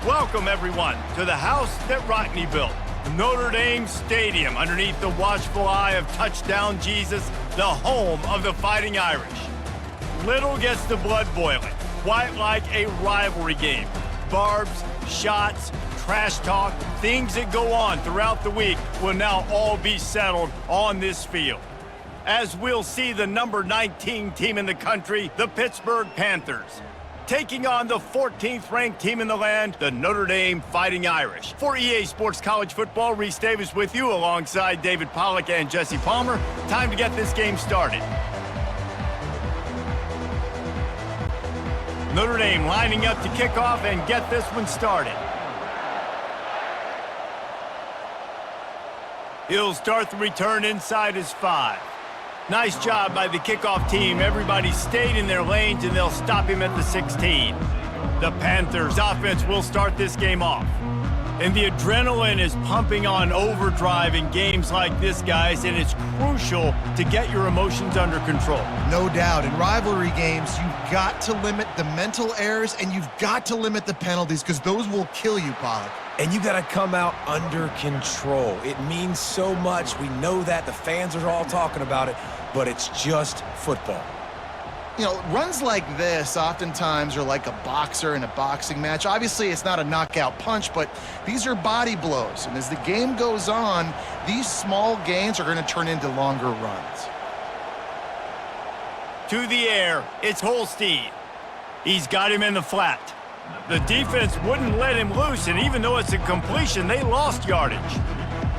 Welcome, everyone, to the house that Rockne built, Notre Dame Stadium, underneath the watchful eye of touchdown Jesus, the home of the Fighting Irish. Little gets the blood boiling, quite like a rivalry game. Barbs, shots, trash talk, things that go on throughout the week will now all be settled on this field. As we'll see the number 19 team in the country, the Pittsburgh Panthers, taking on the 14th ranked team in the land, the Notre Dame Fighting Irish. For EA Sports College Football, Reese Davis with you alongside David Pollack and Jesse Palmer. Time to get this game started. Notre Dame lining up to kick off and get this one started. He'll start the return inside his 5. Nice job by the kickoff team. Everybody stayed in their lanes, and they'll stop him at the 16. The Panthers offense will start this game off. And the adrenaline is pumping on overdrive in games like this, guys, and it's crucial to get your emotions under control. No doubt. In rivalry games, you've got to limit the mental errors, and you've got to limit the penalties, because those will kill you, Pollack. And you got to come out under control. It means so much. We know that. The fans are all talking about it, but it's just football. You know, runs like this oftentimes are like a boxer in a boxing match. Obviously, it's not a knockout punch, but these are body blows. And as the game goes on, these small gains are going to turn into longer runs. To the air, it's Holstein. He's got him in the flat. The defense wouldn't let him loose, and even though it's a completion, they lost yardage.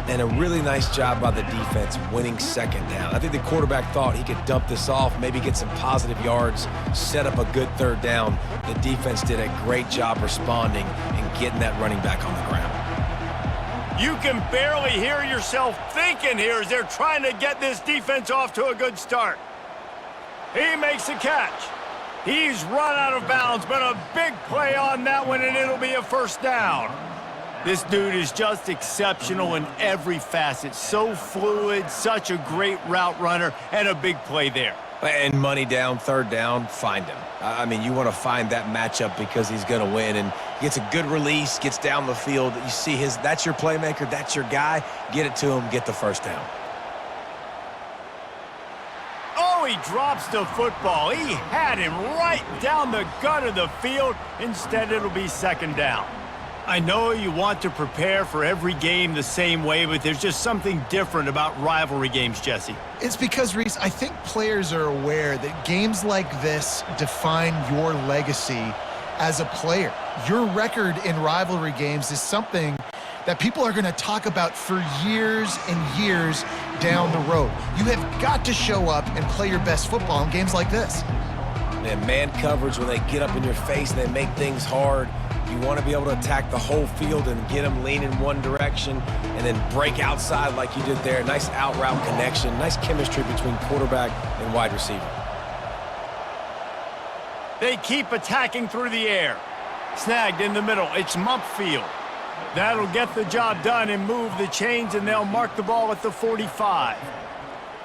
And a really nice job by the defense winning second down. I think the quarterback thought he could dump this off, maybe get some positive yards, set up a good third down. The defense did a great job responding and getting that running back on the ground. You can barely hear yourself thinking here as they're trying to get this defense off to a good start. He makes a catch. He's run out of bounds, but a big play on that one, and it'll be a first down. This dude is just exceptional in every facet. So fluid, such a great route runner, and a big play there. And money down, third down, find him. I mean, you want to find that matchup because he's going to win, and gets a good release, gets down the field. You see that's your playmaker, that's your guy. Get it to him, get the first down. He drops the football. He had him right down the gut of the field. Instead, it'll be second down. I know you want to prepare for every game the same way, but there's just something different about rivalry games, Jesse. It's because, Reese, I think players are aware that games like this define your legacy as a player. Your record in rivalry games is something that people are going to talk about for years and years down the road. You have got to show up and play your best football in games like this. And man coverage, when they get up in your face and they make things hard, you want to be able to attack the whole field and get them lean in one direction and then break outside like you did there. Nice out route connection, nice chemistry between quarterback and wide receiver. They keep attacking through the air. Snagged in the middle, it's Mumpfield. That'll get the job done and move the chains, and they'll mark the ball at the 45.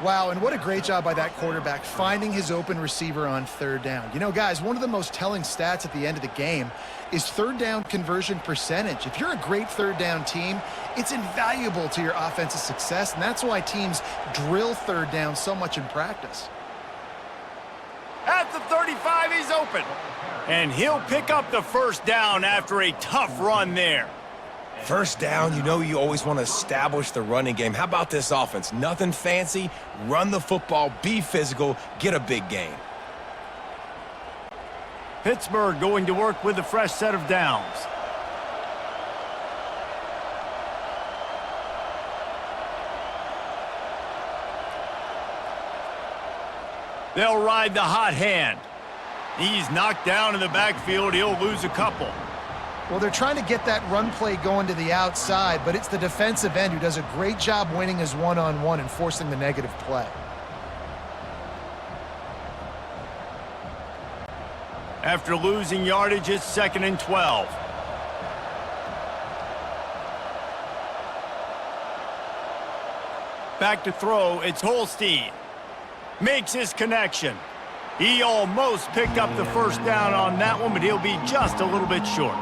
Wow, and what a great job by that quarterback finding his open receiver on third down. You know, guys, one of the most telling stats at the end of the game is third down conversion percentage. If you're a great third down team, it's invaluable to your offensive success, and that's why teams drill third down so much in practice. At the 35, he's open. And he'll pick up the first down after a tough run there. First down, you know you always want to establish the running game. How about this offense? Nothing fancy. Run the football, be physical, get a big gain. Pittsburgh going to work with a fresh set of downs. They'll ride the hot hand. He's knocked down in the backfield. He'll lose a couple. Well, they're trying to get that run play going to the outside, but it's the defensive end who does a great job winning his one-on-one and forcing the negative play. After losing yardage, it's 2nd and 12. Back to throw, it's Holstein. Makes his connection. He almost picked up the first down on that one, but he'll be just a little bit short.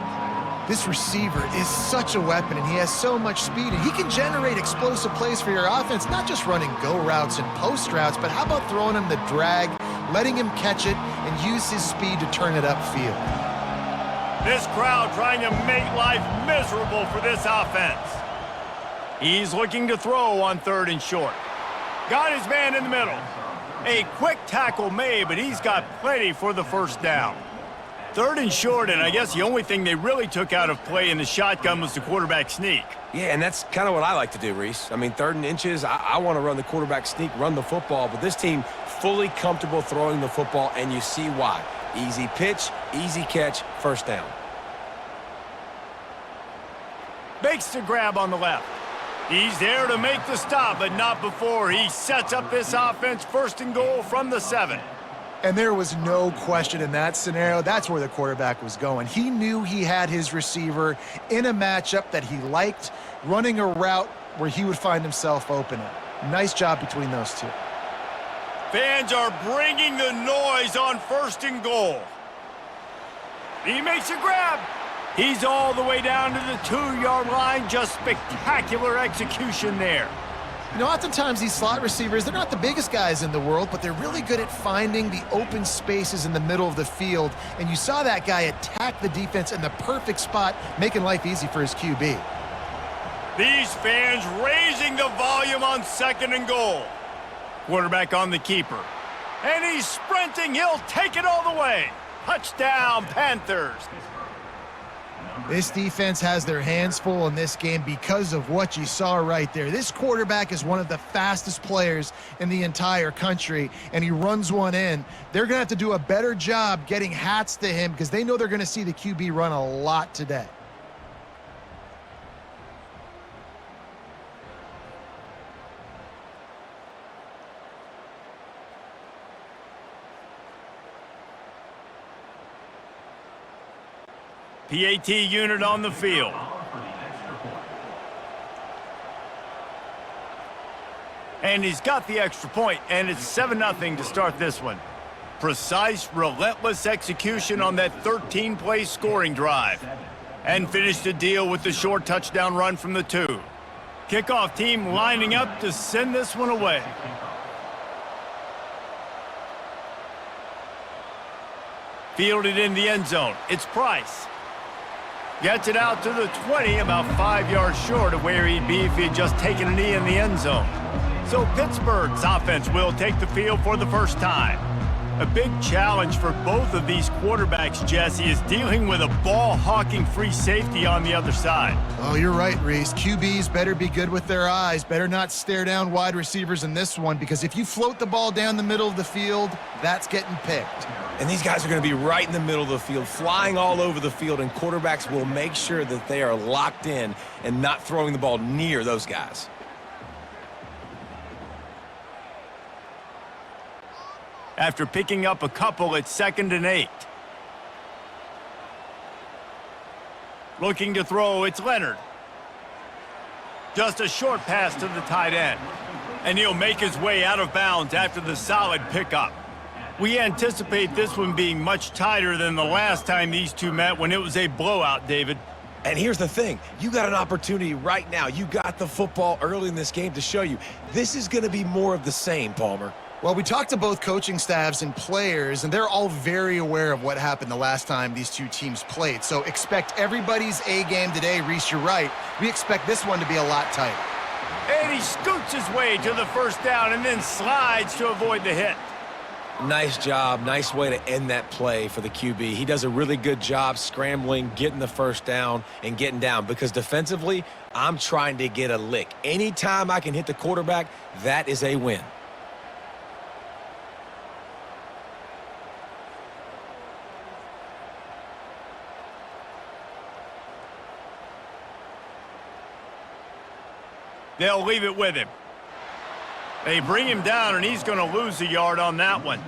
This receiver is such a weapon, and he has so much speed, and he can generate explosive plays for your offense, not just running go routes and post routes, but how about throwing him the drag, letting him catch it, and use his speed to turn it upfield. This crowd trying to make life miserable for this offense. He's looking to throw on 3rd and short. Got his man in the middle. A quick tackle made, but he's got plenty for the first down. 3rd and short, and I guess the only thing they really took out of play in the shotgun was the quarterback sneak. Yeah, and that's kind of what I like to do, Reese. I mean, 3rd and inches, I want to run the quarterback sneak, run the football, but this team fully comfortable throwing the football, and you see why. Easy pitch, easy catch, first down. Makes the grab on the left. He's there to make the stop, but not before he sets up this offense 1st and goal from the 7. And there was no question in that scenario. That's where the quarterback was going. He knew he had his receiver in a matchup that he liked, running a route where he would find himself open. Nice job between those two. Fans are bringing the noise on 1st and goal. He makes a grab. He's all the way down to the 2-yard line. Just spectacular execution there. You know, oftentimes these slot receivers, they're not the biggest guys in the world, but they're really good at finding the open spaces in the middle of the field. And you saw that guy attack the defense in the perfect spot, making life easy for his QB. These fans raising the volume on 2nd and goal. Quarterback on the keeper. And he's sprinting. He'll take it all the way. Touchdown, Panthers. This defense has their hands full in this game because of what you saw right there. This quarterback is one of the fastest players in the entire country, and he runs one in. They're going to have to do a better job getting hats to him because they know they're going to see the QB run a lot today. PAT unit on the field. And he's got the extra point, and it's 7-0 to start this one. Precise, relentless execution on that 13-play scoring drive. And finished the deal with the short touchdown run from the 2. Kickoff team lining up to send this one away. Fielded in the end zone. It's Price. Gets it out to the 20, about 5 yards short of where he'd be if he had just taken a knee in the end zone. So Pittsburgh's offense will take the field for the first time. A big challenge for both of these quarterbacks, Jesse, is dealing with a ball-hawking free safety on the other side. Oh, you're right, Reese. QBs better be good with their eyes, better not stare down wide receivers in this one, because if you float the ball down the middle of the field, that's getting picked. And these guys are going to be right in the middle of the field, flying all over the field, and quarterbacks will make sure that they are locked in and not throwing the ball near those guys. After picking up a couple, it's 2nd and 8. Looking to throw, it's Leonard. Just a short pass to the tight end. And he'll make his way out of bounds after the solid pickup. We anticipate this one being much tighter than the last time these two met when it was a blowout, David. And here's the thing. You got an opportunity right now. You got the football early in this game to show you. This is going to be more of the same, Palmer. Well, we talked to both coaching staffs and players, and they're all very aware of what happened the last time these two teams played. So expect everybody's A game today. Reese, you're right. We expect this one to be a lot tighter. And he scoots his way to the first down and then slides to avoid the hit. Nice job. Nice way to end that play for the QB. He does a really good job scrambling, getting the first down, and getting down. Because defensively, I'm trying to get a lick. Anytime I can hit the quarterback, that is a win. They'll leave it with him. They bring him down, and he's going to lose a yard on that one.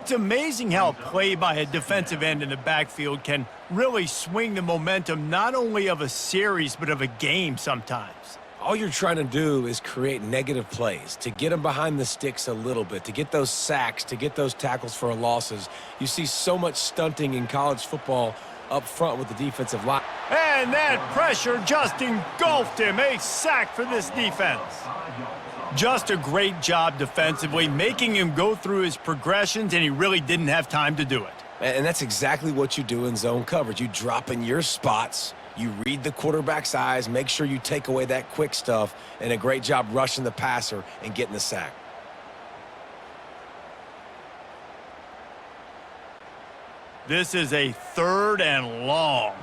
It's amazing how a play by a defensive end in the backfield can really swing the momentum not only of a series but of a game sometimes. All you're trying to do is create negative plays, to get them behind the sticks a little bit, to get those sacks, to get those tackles for losses. You see so much stunting in college football up front with the defensive line. And that pressure just engulfed him. A sack for this defense. Just a great job defensively, making him go through his progressions, and he really didn't have time to do it. And that's exactly what you do in zone coverage. You drop in your spots, you read the quarterback's eyes, make sure you take away that quick stuff, and a great job rushing the passer and getting the sack. This is a 3rd and long.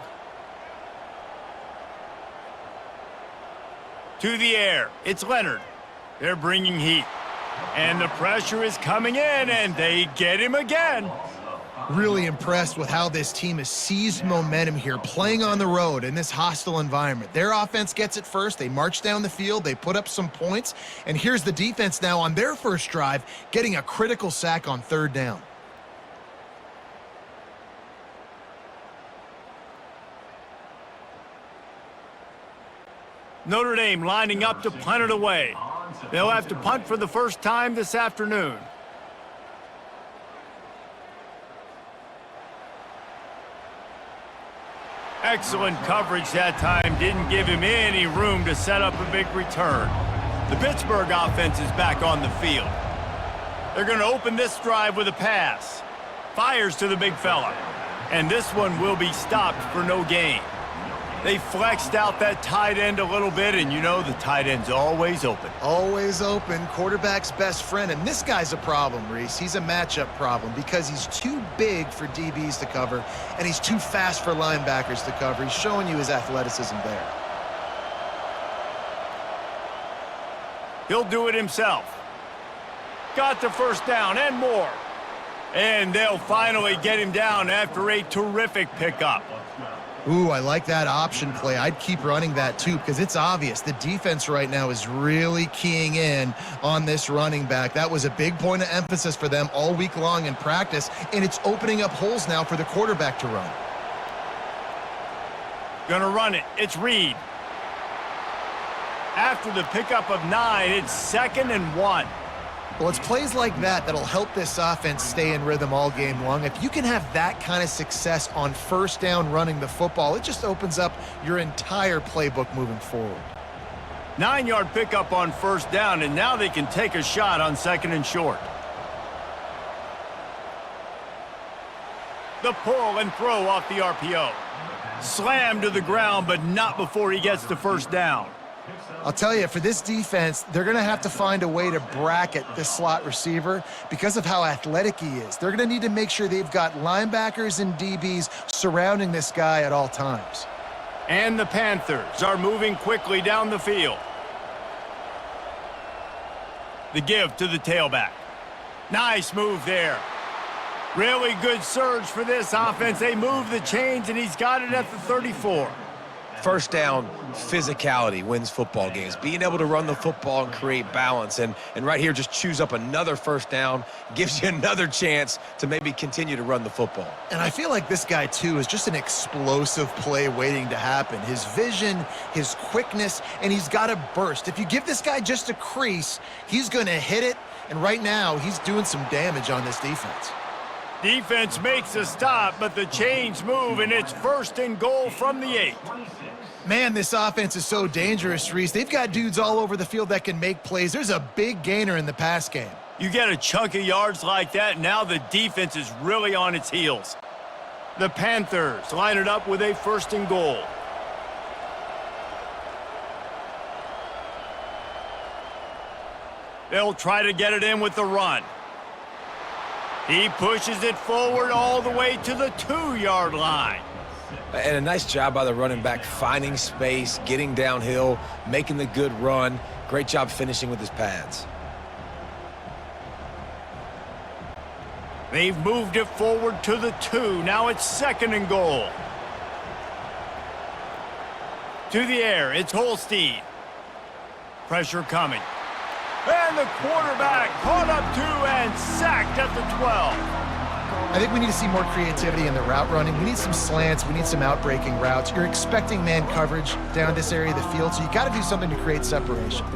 To the air, it's Leonard. They're bringing heat. And the pressure is coming in, and they get him again. Really impressed with how this team has seized momentum here, playing on the road in this hostile environment. Their offense gets it first. They march down the field. They put up some points. And here's the defense now on their first drive, getting a critical sack on 3rd down. Notre Dame lining up to punt it away. They'll have to punt for the first time this afternoon. Excellent coverage that time. Didn't give him any room to set up a big return. The Pittsburgh offense is back on the field. They're going to open this drive with a pass. Fires to the big fella. And this one will be stopped for no gain. They flexed out that tight end a little bit, and you know the tight end's always open. Always open, quarterback's best friend. And this guy's a problem, Reese. He's a matchup problem because he's too big for DBs to cover, and he's too fast for linebackers to cover. He's showing you his athleticism there. He'll do it himself. Got the first down and more. And they'll finally get him down after a terrific pickup. Ooh, I like that option play. I'd keep running that too because it's obvious the defense right now is really keying in on this running back. That was a big point of emphasis for them all week long in practice, and it's opening up holes now for the quarterback to run. Gonna run it. It's Reed. After the pickup of 9, it's 2nd and 1. Well, it's plays like that that'll help this offense stay in rhythm all game long. If you can have that kind of success on first down running the football, it just opens up your entire playbook moving forward. 9-yard pickup on first down, and now they can take a shot on 2nd and short. The pull and throw off the RPO. Slammed to the ground, but not before he gets the first down. I'll tell you, for this defense, they're going to have to find a way to bracket this slot receiver because of how athletic he is. They're going to need to make sure they've got linebackers and DBs surrounding this guy at all times. And the Panthers are moving quickly down the field. The give to the tailback. Nice move there. Really good surge for this offense. They move the chains, and he's got it at the 34. First down, physicality wins football games. Being able to run the football and create balance. And right here, just choose up another first down, gives you another chance to maybe continue to run the football. And I feel like this guy, too, is just an explosive play waiting to happen. His vision, his quickness, and he's got a burst. If you give this guy just a crease, he's going to hit it. And right now, he's doing some damage on this defense. Defense makes a stop, but the chains move, and it's 1st and goal from the 8. Man, this offense is so dangerous, Reese. They've got dudes all over the field that can make plays. There's a big gainer in the pass game. You get a chunk of yards like that, now the defense is really on its heels. The Panthers line it up with a 1st and goal. They'll try to get it in with the run. He pushes it forward all the way to the 2-yard line. And a nice job by the running back, finding space, getting downhill, making the good run. Great job finishing with his pads. They've moved it forward to the 2. Now it's 2nd and goal. To the air, it's Holstein. Pressure coming. And the quarterback caught up 2 and sacked at the 12. I think we need to see more creativity in the route running. We need some slants. We need some out-breaking routes. You're expecting man coverage down this area of the field, so you got to do something to create separation.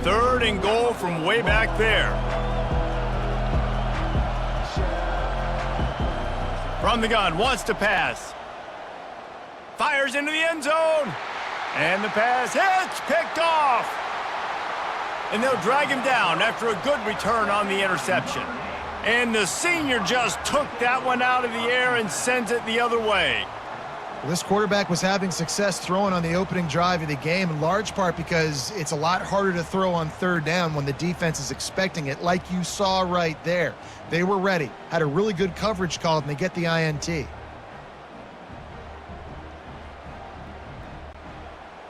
3rd and goal from way back there. From the gun, wants to pass. Fires into the end zone. And the pass hits, picked off. And they'll drag him down after a good return on the interception. And the senior just took that one out of the air and sends it the other way. Well, this quarterback was having success throwing on the opening drive of the game, in large part because it's a lot harder to throw on 3rd down when the defense is expecting it, like you saw right there. They were ready, had a really good coverage called, and they get the INT.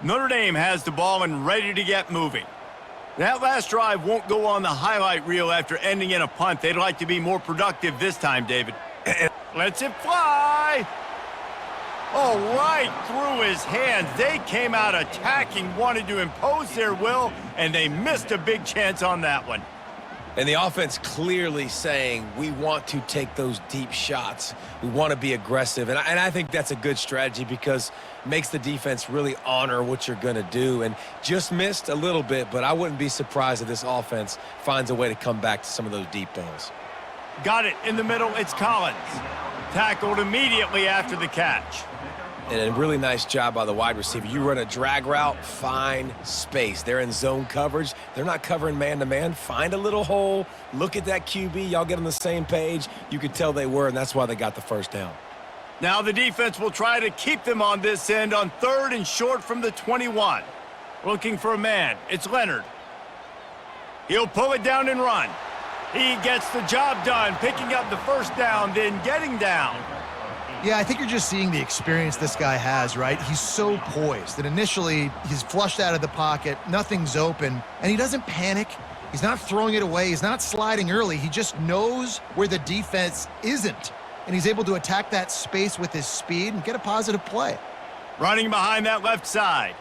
Notre Dame has the ball and ready to get moving. That last drive won't go on the highlight reel after ending in a punt. They'd like to be more productive this time, David. Lets it fly. Oh, right through his hands. They came out attacking, wanted to impose their will, and they missed a big chance on that one. And the offense clearly saying, we want to take those deep shots. We want to be aggressive. And I think that's a good strategy because it makes the defense really honor what you're going to do. And just missed a little bit, but I wouldn't be surprised if this offense finds a way to come back to some of those deep balls. Got it in the middle. It's Collins. Tackled immediately after the catch. And a really nice job by the wide receiver. You run a drag route, find space. They're in zone coverage. They're not covering man-to-man. Find a little hole. Look at that QB. Y'all get on the same page. You could tell they were, and that's why they got the 1st down. Now the defense will try to keep them on this end on 3rd and short from the 21. Looking for a man. It's Leonard. He'll pull it down and run. He gets the job done, picking up the 1st down, then getting down. Yeah, I think you're just seeing the experience this guy has, right? He's so poised that initially he's flushed out of the pocket, nothing's open, and he doesn't panic. He's not throwing it away. He's not sliding early. He just knows where the defense isn't, and he's able to attack that space with his speed and get a positive play. Running behind that left side.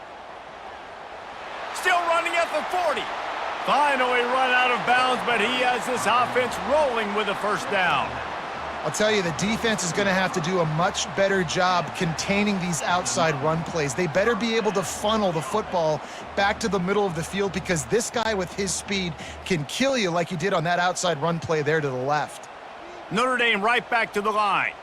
Still running at the 40. Finally run out of bounds, but he has this offense rolling with a 1st down. I'll tell you, the defense is going to have to do a much better job containing these outside run plays. They better be able to funnel the football back to the middle of the field because this guy with his speed can kill you like he did on that outside run play there to the left. Notre Dame right back to the line.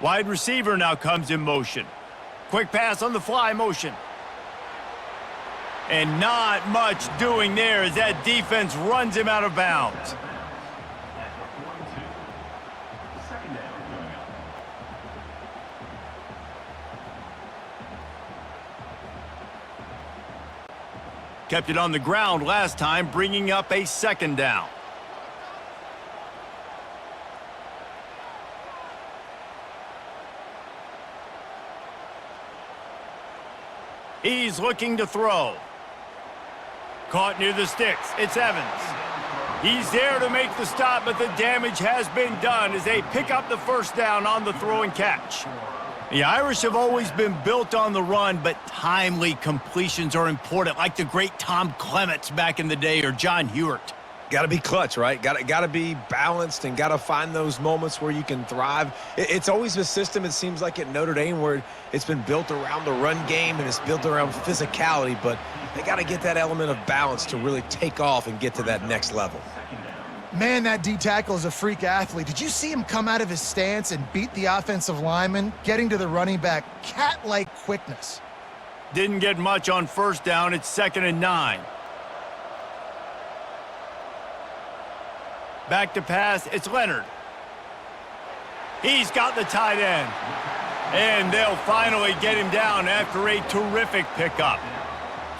Wide receiver now comes in motion. Quick pass on the fly motion. And not much doing there as that defense runs him out of bounds. Kept it on the ground last time, bringing up a 2nd down. He's looking to throw. Caught near the sticks. It's Evans. He's there to make the stop, but the damage has been done as they pick up the 1st down on the throw and catch. The Irish have always been built on the run, but timely completions are important, like the great Tom Clements back in the day or John Hewart. Got to be clutch, right? Got to be balanced and got to find those moments where you can thrive. It's always a system, it seems like, at Notre Dame where it's been built around the run game and it's built around physicality, but they got to get that element of balance to really take off and get to that next level. Man, that D tackle is a freak athlete. Did you see him come out of his stance and beat the offensive lineman, getting to the running back? Cat-like quickness. Didn't get much on 1st down. It's 2nd and 9. Back to pass, it's Leonard. He's got the tight end. And they'll finally get him down after a terrific pickup.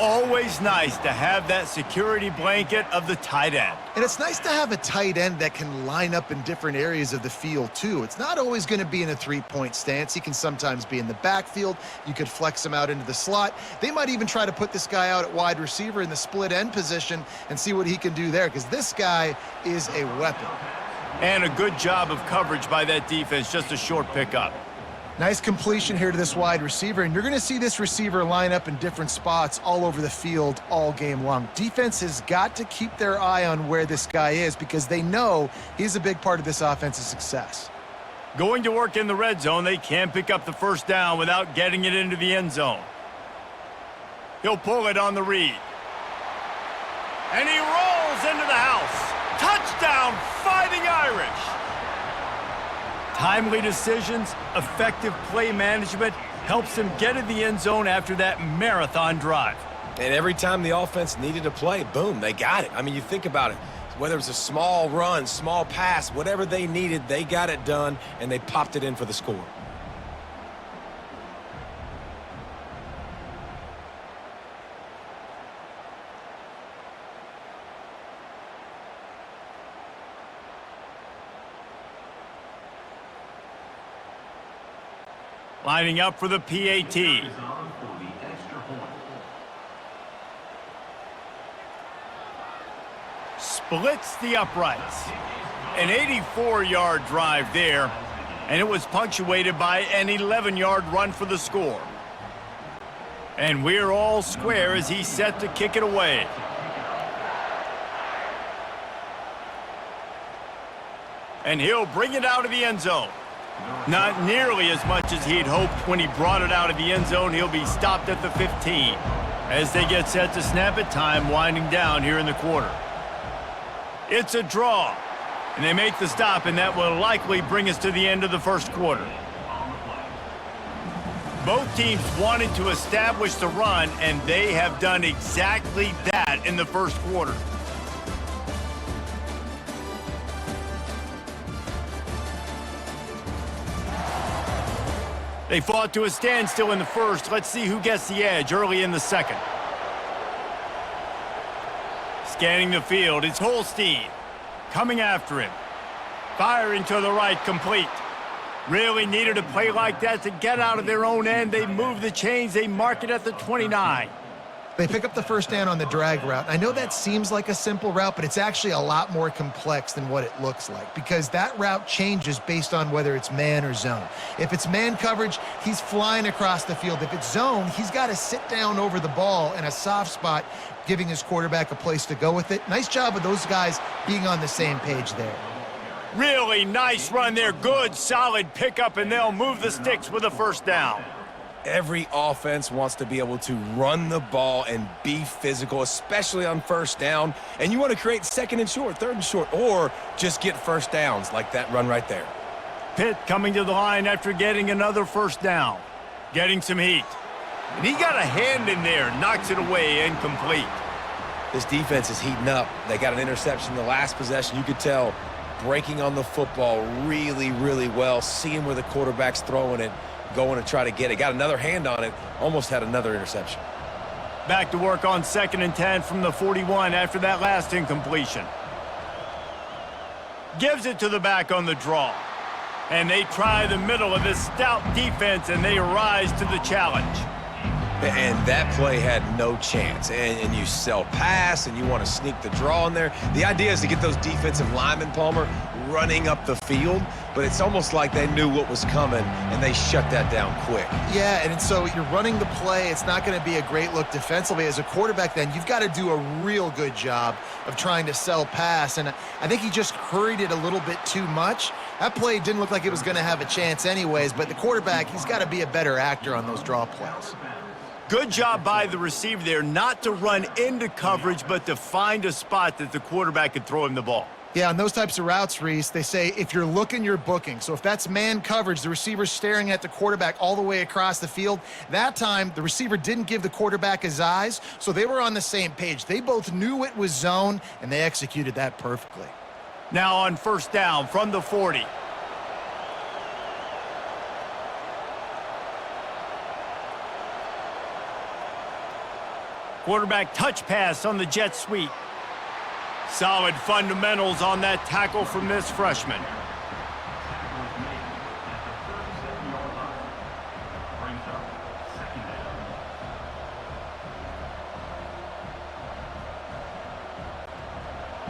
Always nice to have that security blanket of the tight end. And it's nice to have a tight end that can line up in different areas of the field, too. It's not always going to be in a three-point stance. He can sometimes be in the backfield. You could flex him out into the slot. They might even try to put this guy out at wide receiver in the split end position and see what he can do there, because this guy is a weapon. And a good job of coverage by that defense, just a short pickup. Nice completion here to this wide receiver, and you're going to see this receiver line up in different spots all over the field all game long. Defense has got to keep their eye on where this guy is because they know he's a big part of this offense's success. Going to work in the red zone, they can't pick up the first down without getting it into the end zone. He'll pull it on the read. And he rolls into the house. Touchdown, Fighting Irish! Timely decisions, effective play management helps them get in the end zone after that marathon drive. And every time the offense needed a play, boom, they got it. I mean, you think about it. Whether it's a small run, small pass, whatever they needed, they got it done, and they popped it in for the score. Lining up for the PAT. Splits the uprights. An 84-yard drive there, and it was punctuated by an 11-yard run for the score. And we're all square as he's set to kick it away. And he'll bring it out of the end zone. Not nearly as much as he'd hoped when he brought it out of the end zone. He'll be stopped at the 15. As they get set to snap it, time winding down here in the quarter. It's a draw, and they make the stop, and that will likely bring us to the end of the first quarter. Both teams wanted to establish the run, and they have done exactly that in the first quarter. They fought to a standstill in the first. Let's see who gets the edge early in the second. Scanning the field, it's Holstein. Coming after him. Firing to the right, complete. Really needed a play like that to get out of their own end. They move the chains. They mark it at the 29. They pick up the first down on the drag route. I know that seems like a simple route, but it's actually a lot more complex than what it looks like because that route changes based on whether it's man or zone. If it's man coverage, he's flying across the field. If it's zone, he's got to sit down over the ball in a soft spot, giving his quarterback a place to go with it. Nice job of those guys being on the same page there. Really nice run there. Good, solid pickup, and they'll move the sticks with a first down. Every offense wants to be able to run the ball and be physical, especially on first down. And you want to create second and short, third and short, or just get first downs like that run right there. Pitt coming to the line after getting another first down. Getting some heat. And he got a hand in there, knocks it away, incomplete. This defense is heating up. They got an interception the last possession. You could tell breaking on the football really, really well, seeing where the quarterback's throwing it, going to try to get it. Got another hand on it, almost had another interception. Back to work on 2nd and 10 from the 41 after that last incompletion. Gives it to the back on the draw. And they try the middle of this stout defense, and they rise to the challenge. And that play had no chance. And you sell pass, and you want to sneak the draw in there. The idea is to get those defensive linemen, Palmer, running up the field, but it's almost like they knew what was coming, and they shut that down quick. Yeah, and so you're running the play. It's not going to be a great look defensively. As a quarterback, then, you've got to do a real good job of trying to sell pass, and I think he just hurried it a little bit too much. That play didn't look like it was going to have a chance anyways, but the quarterback, he's got to be a better actor on those draw plays. Good job by the receiver there, not to run into coverage, but to find a spot that the quarterback could throw him the ball. Yeah, on those types of routes, Reese, they say if you're looking, you're booking. So if that's man coverage, the receiver's staring at the quarterback all the way across the field. That time, the receiver didn't give the quarterback his eyes, so they were on the same page. They both knew it was zone, and they executed that perfectly. Now on first down from the 40. Quarterback touch pass on the jet sweep. Solid fundamentals on that tackle from this freshman.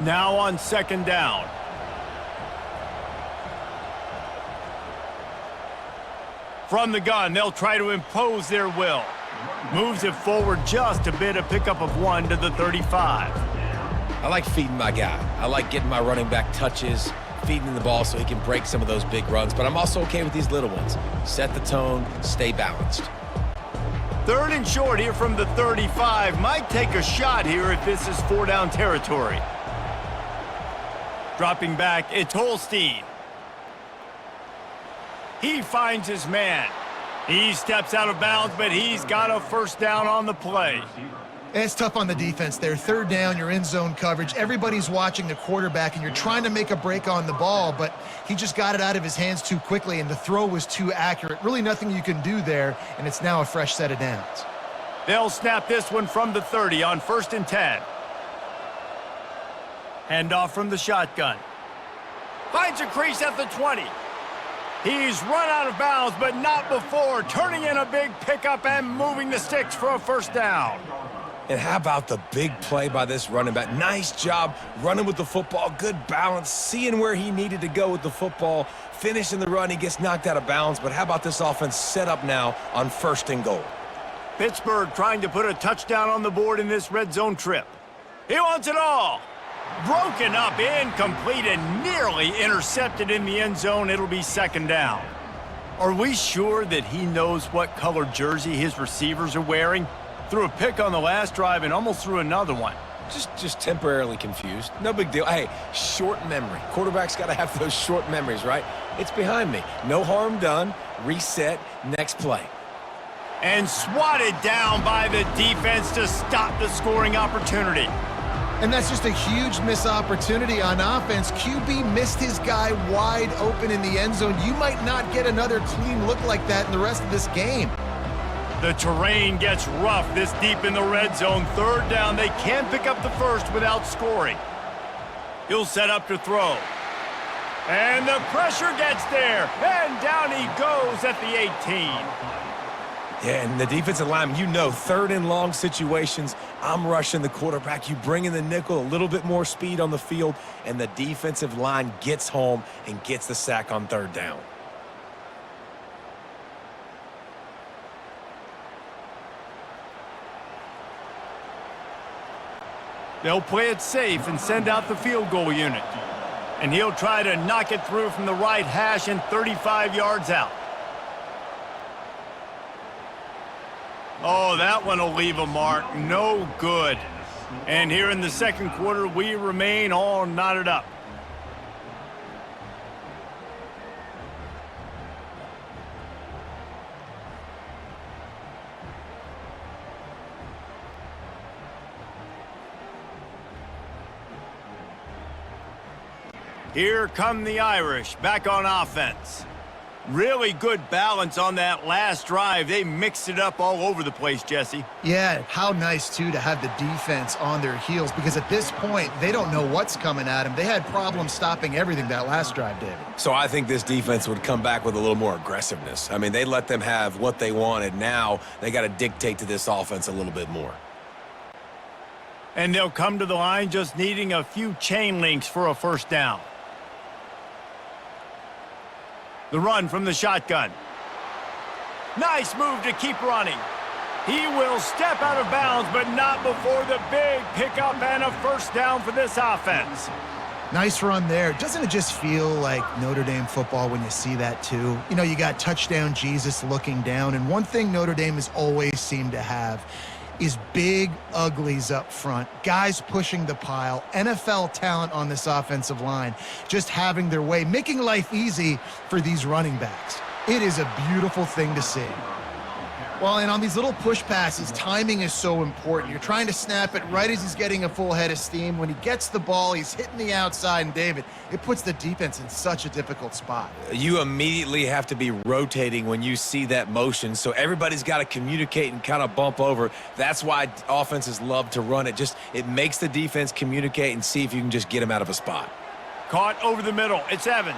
Now on 2nd down. From the gun, they'll try to impose their will. Moves it forward just a bit, a pickup of 1 to the 35. I like feeding my guy. I like getting my running back touches, feeding him the ball so he can break some of those big runs, but I'm also okay with these little ones. Set the tone, stay balanced. 3rd and short here from the 35. Might take a shot here if this is 4-down territory. Dropping back, it's Holstein. He finds his man. He steps out of bounds, but he's got a 1st down on the play. And it's tough on the defense there. 3rd down, you're in zone coverage. Everybody's watching the quarterback, and you're trying to make a break on the ball, but he just got it out of his hands too quickly, and the throw was too accurate. Really nothing you can do there, and it's now a fresh set of downs. They'll snap this one from the 30 on 1st and 10. Handoff from the shotgun. Finds a crease at the 20. He's run out of bounds, but not before turning in a big pickup and moving the sticks for a 1st down. And how about the big play by this running back? Nice job running with the football, good balance, seeing where he needed to go with the football, finishing the run. He gets knocked out of bounds, but how about this offense set up now on 1st and goal? Pittsburgh trying to put a touchdown on the board in this red zone trip. He wants it all. Broken up, incomplete, and nearly intercepted in the end zone. It'll be 2nd down. Are we sure that he knows what color jersey his receivers are wearing? Threw a pick on the last drive and almost threw another one. Just temporarily confused. No big deal. Hey, short memory. Quarterback's got to have those short memories, right? It's behind me. No harm done. Reset. Next play. And swatted down by the defense to stop the scoring opportunity. And that's just a huge missed opportunity on offense. QB missed his guy wide open in the end zone. You might not get another clean look like that in the rest of this game. The terrain gets rough this deep in the red zone. 3rd down. They can't pick up the 1st without scoring. He'll set up to throw. And the pressure gets there. And down he goes at the 18. Yeah, and the defensive lineman, you know, 3rd and long situations, I'm rushing the quarterback. You bring in the nickel, a little bit more speed on the field, and the defensive line gets home and gets the sack on 3rd down. They'll play it safe and send out the field goal unit. And he'll try to knock it through from the right hash and 35 yards out. Oh, that one will leave a mark. No good. And here in the 2nd quarter, we remain all knotted up. Here come the Irish, back on offense. Really good balance on that last drive. They mixed it up all over the place, Jesse. Yeah, how nice, too, to have the defense on their heels, because at this point, they don't know what's coming at them. They had problems stopping everything that last drive, David. So I think this defense would come back with a little more aggressiveness. I mean, they let them have what they wanted. Now they got to dictate to this offense a little bit more. And they'll come to the line just needing a few chain links for a 1st down. The run from the shotgun. Nice move to keep running. He will step out of bounds, but not before the big pickup and a 1st down for this offense. Nice run there. Doesn't it just feel like Notre Dame football when you see that too? You know, you got touchdown Jesus looking down, and one thing Notre Dame has always seemed to have is big uglies up front, guys pushing the pile, NFL talent on this offensive line, just having their way, making life easy for these running backs. It is a beautiful thing to see. Well, and on these little push passes, timing is so important. You're trying to snap it right as he's getting a full head of steam. When he gets the ball, he's hitting the outside, and David, it puts the defense in such a difficult spot. You immediately have to be rotating when you see that motion, so everybody's got to communicate and kind of bump over. That's why offenses love to run it. It makes the defense communicate and see if you can just get him out of a spot. Caught over the middle. It's Evans.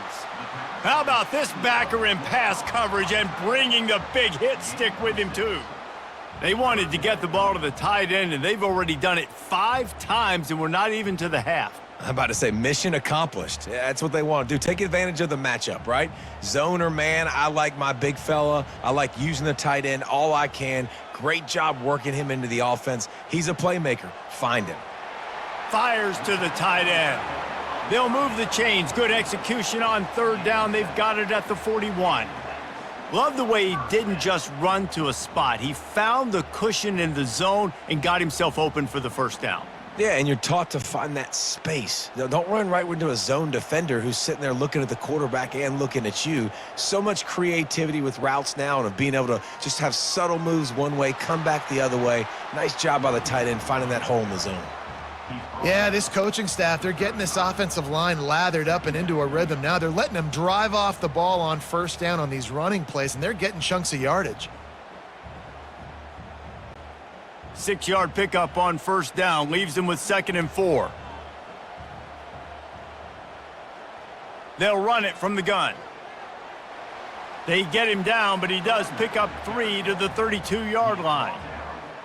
How about this backer in pass coverage and bringing the big hit stick with him, too? They wanted to get the ball to the tight end, and they've already done it 5 times, and we're not even to the half. I'm about to say mission accomplished. Yeah, that's what they want to do. Take advantage of the matchup, right? Zone or man, I like my big fella. I like using the tight end all I can. Great job working him into the offense. He's a playmaker. Find him. Fires to the tight end. They'll move the chains. Good execution on third down. They've got it at the 41. Love the way he didn't just run to a spot. He found the cushion in the zone and got himself open for the first down. Yeah, and you're taught to find that space. Don't run right into a zone defender who's sitting there looking at the quarterback and looking at you. So much creativity with routes now and of being able to just have subtle moves one way, come back the other way. Nice job by the tight end finding that hole in the zone. Yeah, this coaching staff, they're getting this offensive line lathered up and into a rhythm now. They're letting them drive off the ball on first down on these running plays, and they're getting chunks of yardage. 6-yard pickup on first down leaves them with 2nd and 4. They'll run it from the gun. They get him down, but he does pick up 3 to the 32-yard line.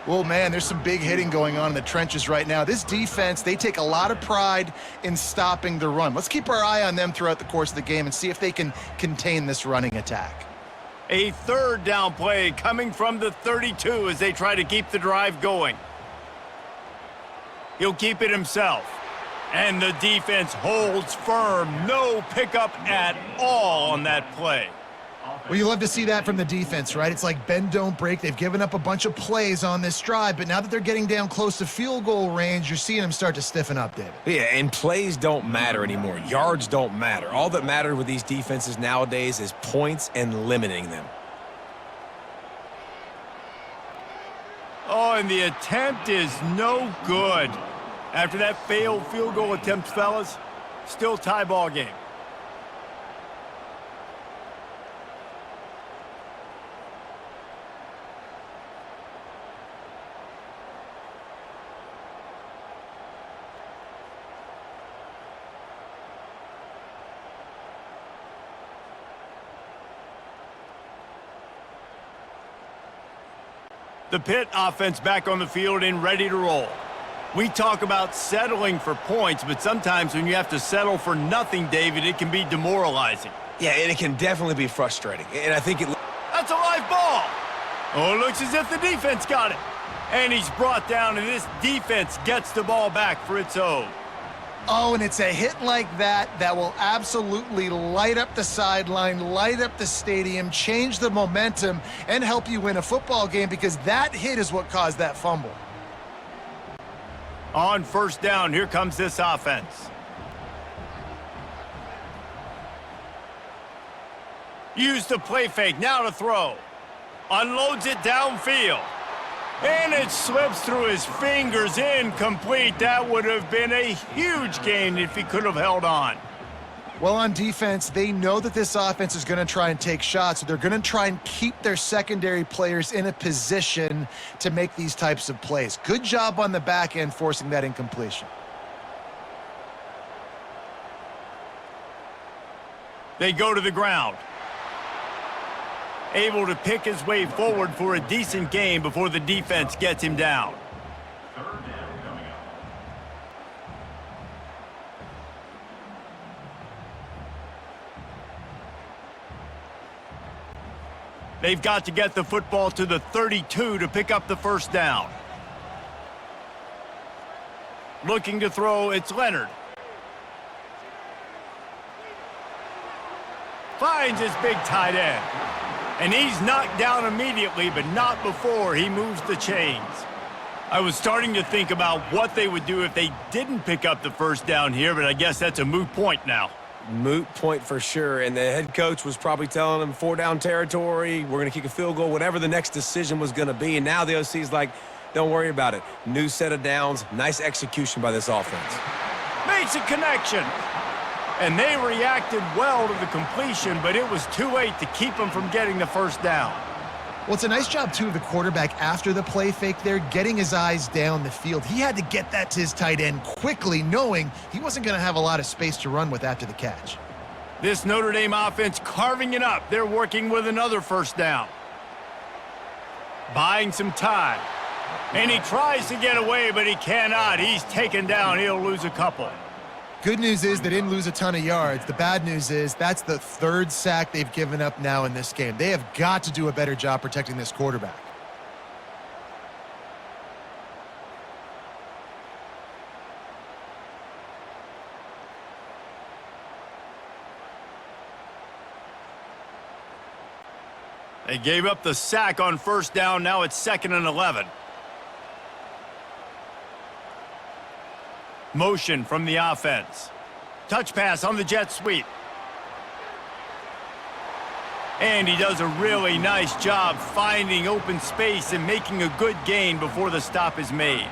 Well, man, there's some big hitting going on in the trenches right now. This defense, they take a lot of pride in stopping the run. Let's keep our eye on them throughout the course of the game and see if they can contain this running attack. A 3rd down play coming from the 32 as they try to keep the drive going. He'll keep it himself. And the defense holds firm. No pickup at all on that play. Well, you love to see that from the defense, right? It's like bend, don't break. They've given up a bunch of plays on this drive, but now that they're getting down close to field goal range, you're seeing them start to stiffen up, David. Yeah, and plays don't matter anymore. Yards don't matter. All that matters with these defenses nowadays is points and limiting them. Oh, and the attempt is no good. After that failed field goal attempt, fellas, still tie ball game. The Pitt offense back on the field and ready to roll. We talk about settling for points, but sometimes when you have to settle for nothing, David, it can be demoralizing. Yeah, and it can definitely be frustrating. And I think That's a live ball. Oh, it looks as if the defense got it. And he's brought down, and this defense gets the ball back for its own. Oh, and it's a hit like that that will absolutely light up the sideline, light up the stadium, change the momentum, and help you win a football game because that hit is what caused that fumble. On first down, here comes this offense. Use the play fake, now to throw. Unloads it downfield. And it slips through his fingers, incomplete. That would have been a huge gain if he could have held on. Well, on defense, they know that this offense is going to try and take shots, so they're going to try and keep their secondary players in a position to make these types of plays. Good job on the back end forcing that incompletion. They go to the ground. Able to pick his way forward for a decent game before the defense gets him down. They've got to get the football to the 32 to pick up the first down. Looking to throw, it's Leonard. Finds his big tight end. And he's knocked down immediately, but not before he moves the chains. I was starting to think about what they would do if they didn't pick up the first down here, but I guess that's a moot point now. moot point for sure, and the head coach was probably telling him 4-down territory, we're going to kick a field goal, whatever the next decision was going to be, and now the OC's like, don't worry about it. New set of downs, nice execution by this offense. Makes a connection. And they reacted well to the completion, but it was too late to keep them from getting the first down. Well, it's a nice job, too, of the quarterback after the play fake there, getting his eyes down the field. He had to get that to his tight end quickly, knowing he wasn't going to have a lot of space to run with after the catch. This Notre Dame offense carving it up. They're working with another first down. Buying some time. And he tries to get away, but he cannot. He's taken down. He'll lose a couple. Good news is they didn't lose a ton of yards. The bad news is that's the third sack they've given up now in this game. They have got to do a better job protecting this quarterback. They gave up the sack on first down. Now it's 2nd and 11. Motion from the offense. Touch pass on the jet sweep. And he does a really nice job finding open space and making a good gain before the stop is made.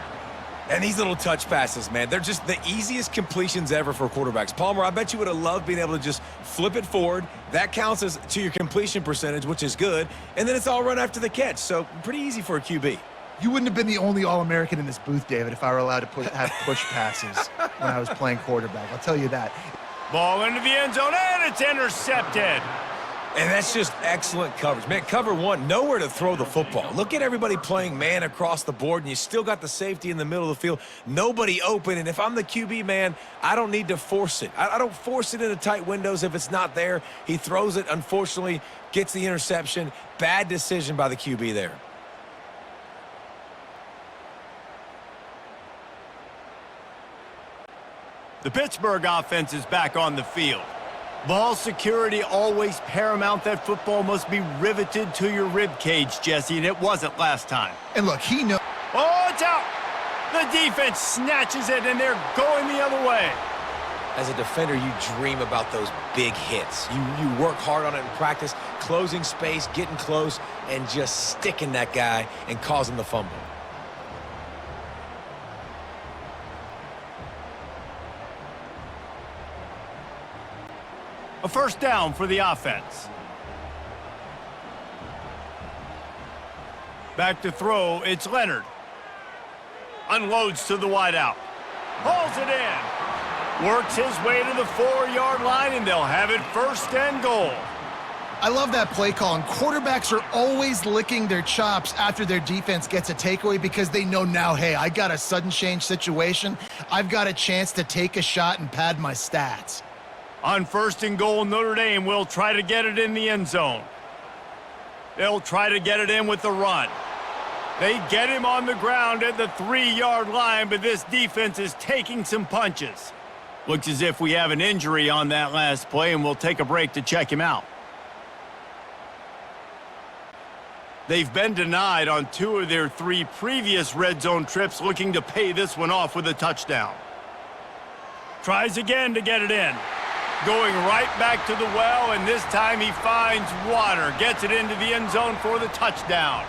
And these little touch passes, man, they're just the easiest completions ever for quarterbacks. Palmer, I bet you would have loved being able to just flip it forward. That counts as to your completion percentage, which is good. And then it's all run after the catch. So pretty easy for a QB. You wouldn't have been the only All-American in this booth, David, if I were allowed to have push passes when I was playing quarterback. I'll tell you that. Ball into the end zone, and it's intercepted. And that's just excellent coverage. Man, cover one, nowhere to throw the football. Look at everybody playing man across the board, and you still got the safety in the middle of the field. Nobody open, and if I'm the QB, man, I don't need to force it. I don't force it into tight windows if it's not there. He throws it, unfortunately, gets the interception. Bad decision by the QB there. The Pittsburgh offense is back on the field. Ball security always paramount. That football must be riveted to your rib cage, Jesse, and it wasn't last time. And look, he knows. Oh, it's out! The defense snatches it, and they're going the other way. As a defender, you dream about those big hits. You work hard on it in practice, closing space, getting close, and just sticking that guy and causing the fumble. A first down for the offense. Back to throw, it's Leonard. Unloads to the wideout. Hauls it in. Works his way to the 4-yard line, and they'll have it 1st and goal. I love that play call, and quarterbacks are always licking their chops after their defense gets a takeaway because they know now, hey, I got a sudden change situation. I've got a chance to take a shot and pad my stats. On 1st and goal, Notre Dame will try to get it in the end zone. They'll try to get it in with the run. They get him on the ground at the 3-yard line, but this defense is taking some punches. Looks as if we have an injury on that last play, and we'll take a break to check him out. They've been denied on 2 of their 3 previous red zone trips, looking to pay this one off with a touchdown. Tries again to get it in. Going right back to the well, and this time he finds water. Gets it into the end zone for the touchdown.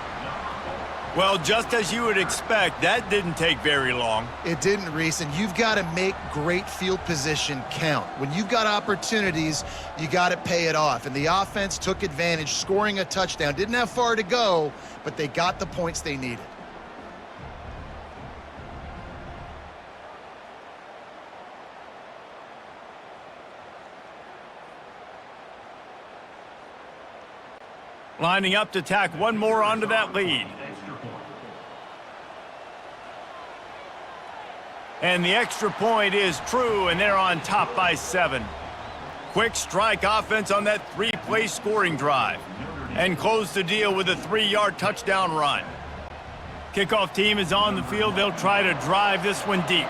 Well, just as you would expect, that didn't take very long. It didn't, Reese, and you've got to make great field position count. When you've got opportunities, you got to pay it off. And the offense took advantage, scoring a touchdown. Didn't have far to go, but they got the points they needed. Lining up to tack one more onto that lead. And the extra point is true, and they're on top by 7. Quick strike offense on that 3-play scoring drive. And close the deal with a 3-yard touchdown run. Kickoff team is on the field. They'll try to drive this one deep.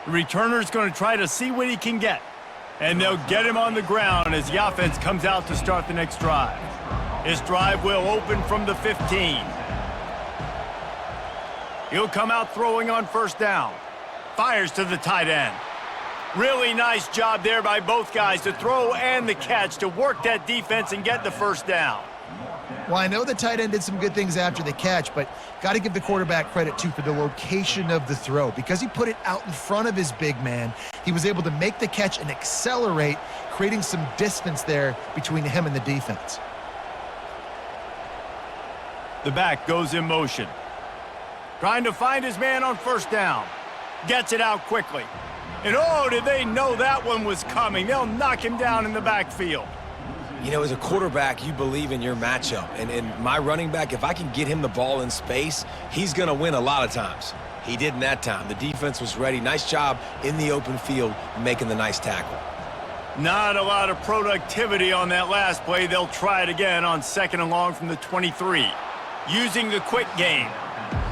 The returner's going to try to see what he can get. And they'll get him on the ground as the offense comes out to start the next drive. This drive will open from the 15. He'll come out throwing on 1st down. Fires to the tight end. Really nice job there by both guys to throw and the catch to work that defense and get the 1st down. Well, I know the tight end did some good things after the catch, but got to give the quarterback credit, too, for the location of the throw. Because he put it out in front of his big man, he was able to make the catch and accelerate, creating some distance there between him and the defense. The back goes in motion. Trying to find his man on 1st down. Gets it out quickly. And oh, did they know that one was coming. They'll knock him down in the backfield. You know, as a quarterback, you believe in your matchup. And my running back, if I can get him the ball in space, he's going to win a lot of times. He didn't that time. The defense was ready. Nice job in the open field making the nice tackle. Not a lot of productivity on that last play. They'll try it again on 2nd and long from the 23. Using the quick game.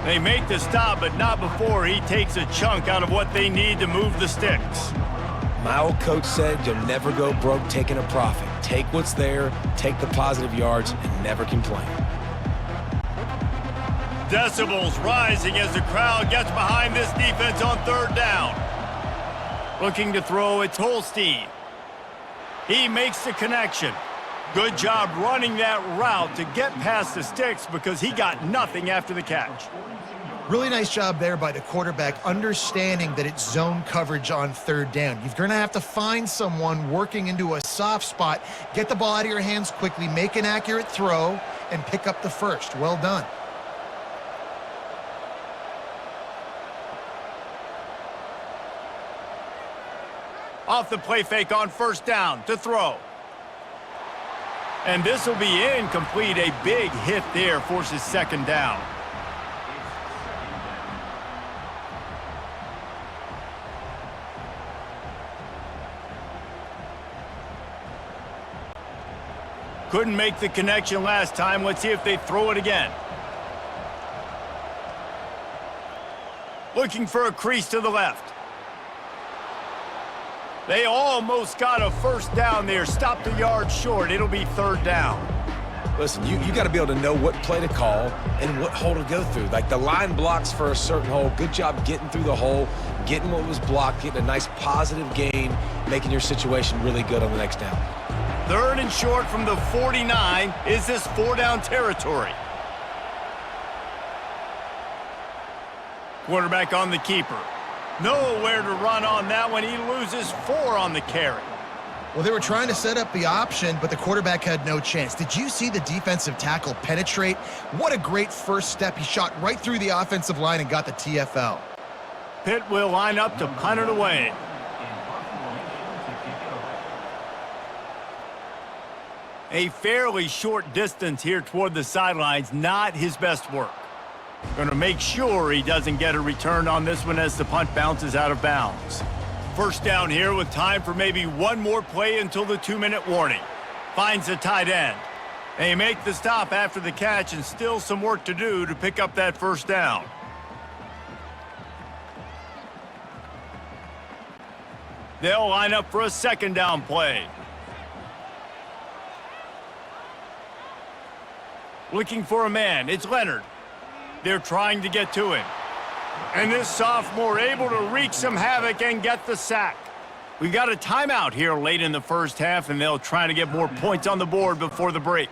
They make the stop, but not before he takes a chunk out of what they need to move the sticks. My old coach said you'll never go broke taking a profit. Take what's there, take the positive yards, and never complain. Decibels rising as the crowd gets behind this defense on third down. Looking to throw, it's Holstein. He makes the connection. Good job running that route to get past the sticks because he got nothing after the catch. Really nice job there by the quarterback, understanding that it's zone coverage on third down. You're going to have to find someone working into a soft spot, get the ball out of your hands quickly, make an accurate throw, and pick up the first. Well done. Off the play fake on first down to throw. And this will be incomplete. A big hit there forces second down. Couldn't make the connection last time. Let's see if they throw it again. Looking for a crease to the left. They almost got a first down there. Stopped a yard short. It'll be third down. Listen, you got to be able to know what play to call and what hole to go through. Like the line blocks for a certain hole. Good job getting through the hole, getting what was blocked, getting a nice positive gain, making your situation really good on the next down. Third and short from the 49. Is this four-down territory? Quarterback on the keeper. Nowhere to run on that one. He loses 4 on the carry. Well, they were trying to set up the option, but the quarterback had no chance. Did you see the defensive tackle penetrate? What a great first step. He shot right through the offensive line and got the TFL. Pitt will line up to punt it away. A fairly short distance here toward the sidelines. Not his best work. Going to make sure he doesn't get a return on this one as the punt bounces out of bounds. First down here with time for maybe one more play until the 2-minute warning. Finds the tight end. They make the stop after the catch and still some work to do to pick up that first down. They'll line up for a second down play. Looking for a man. It's Leonard. They're trying to get to him. And this sophomore able to wreak some havoc and get the sack. We've got a timeout here late in the first half, and they'll try to get more points on the board before the break.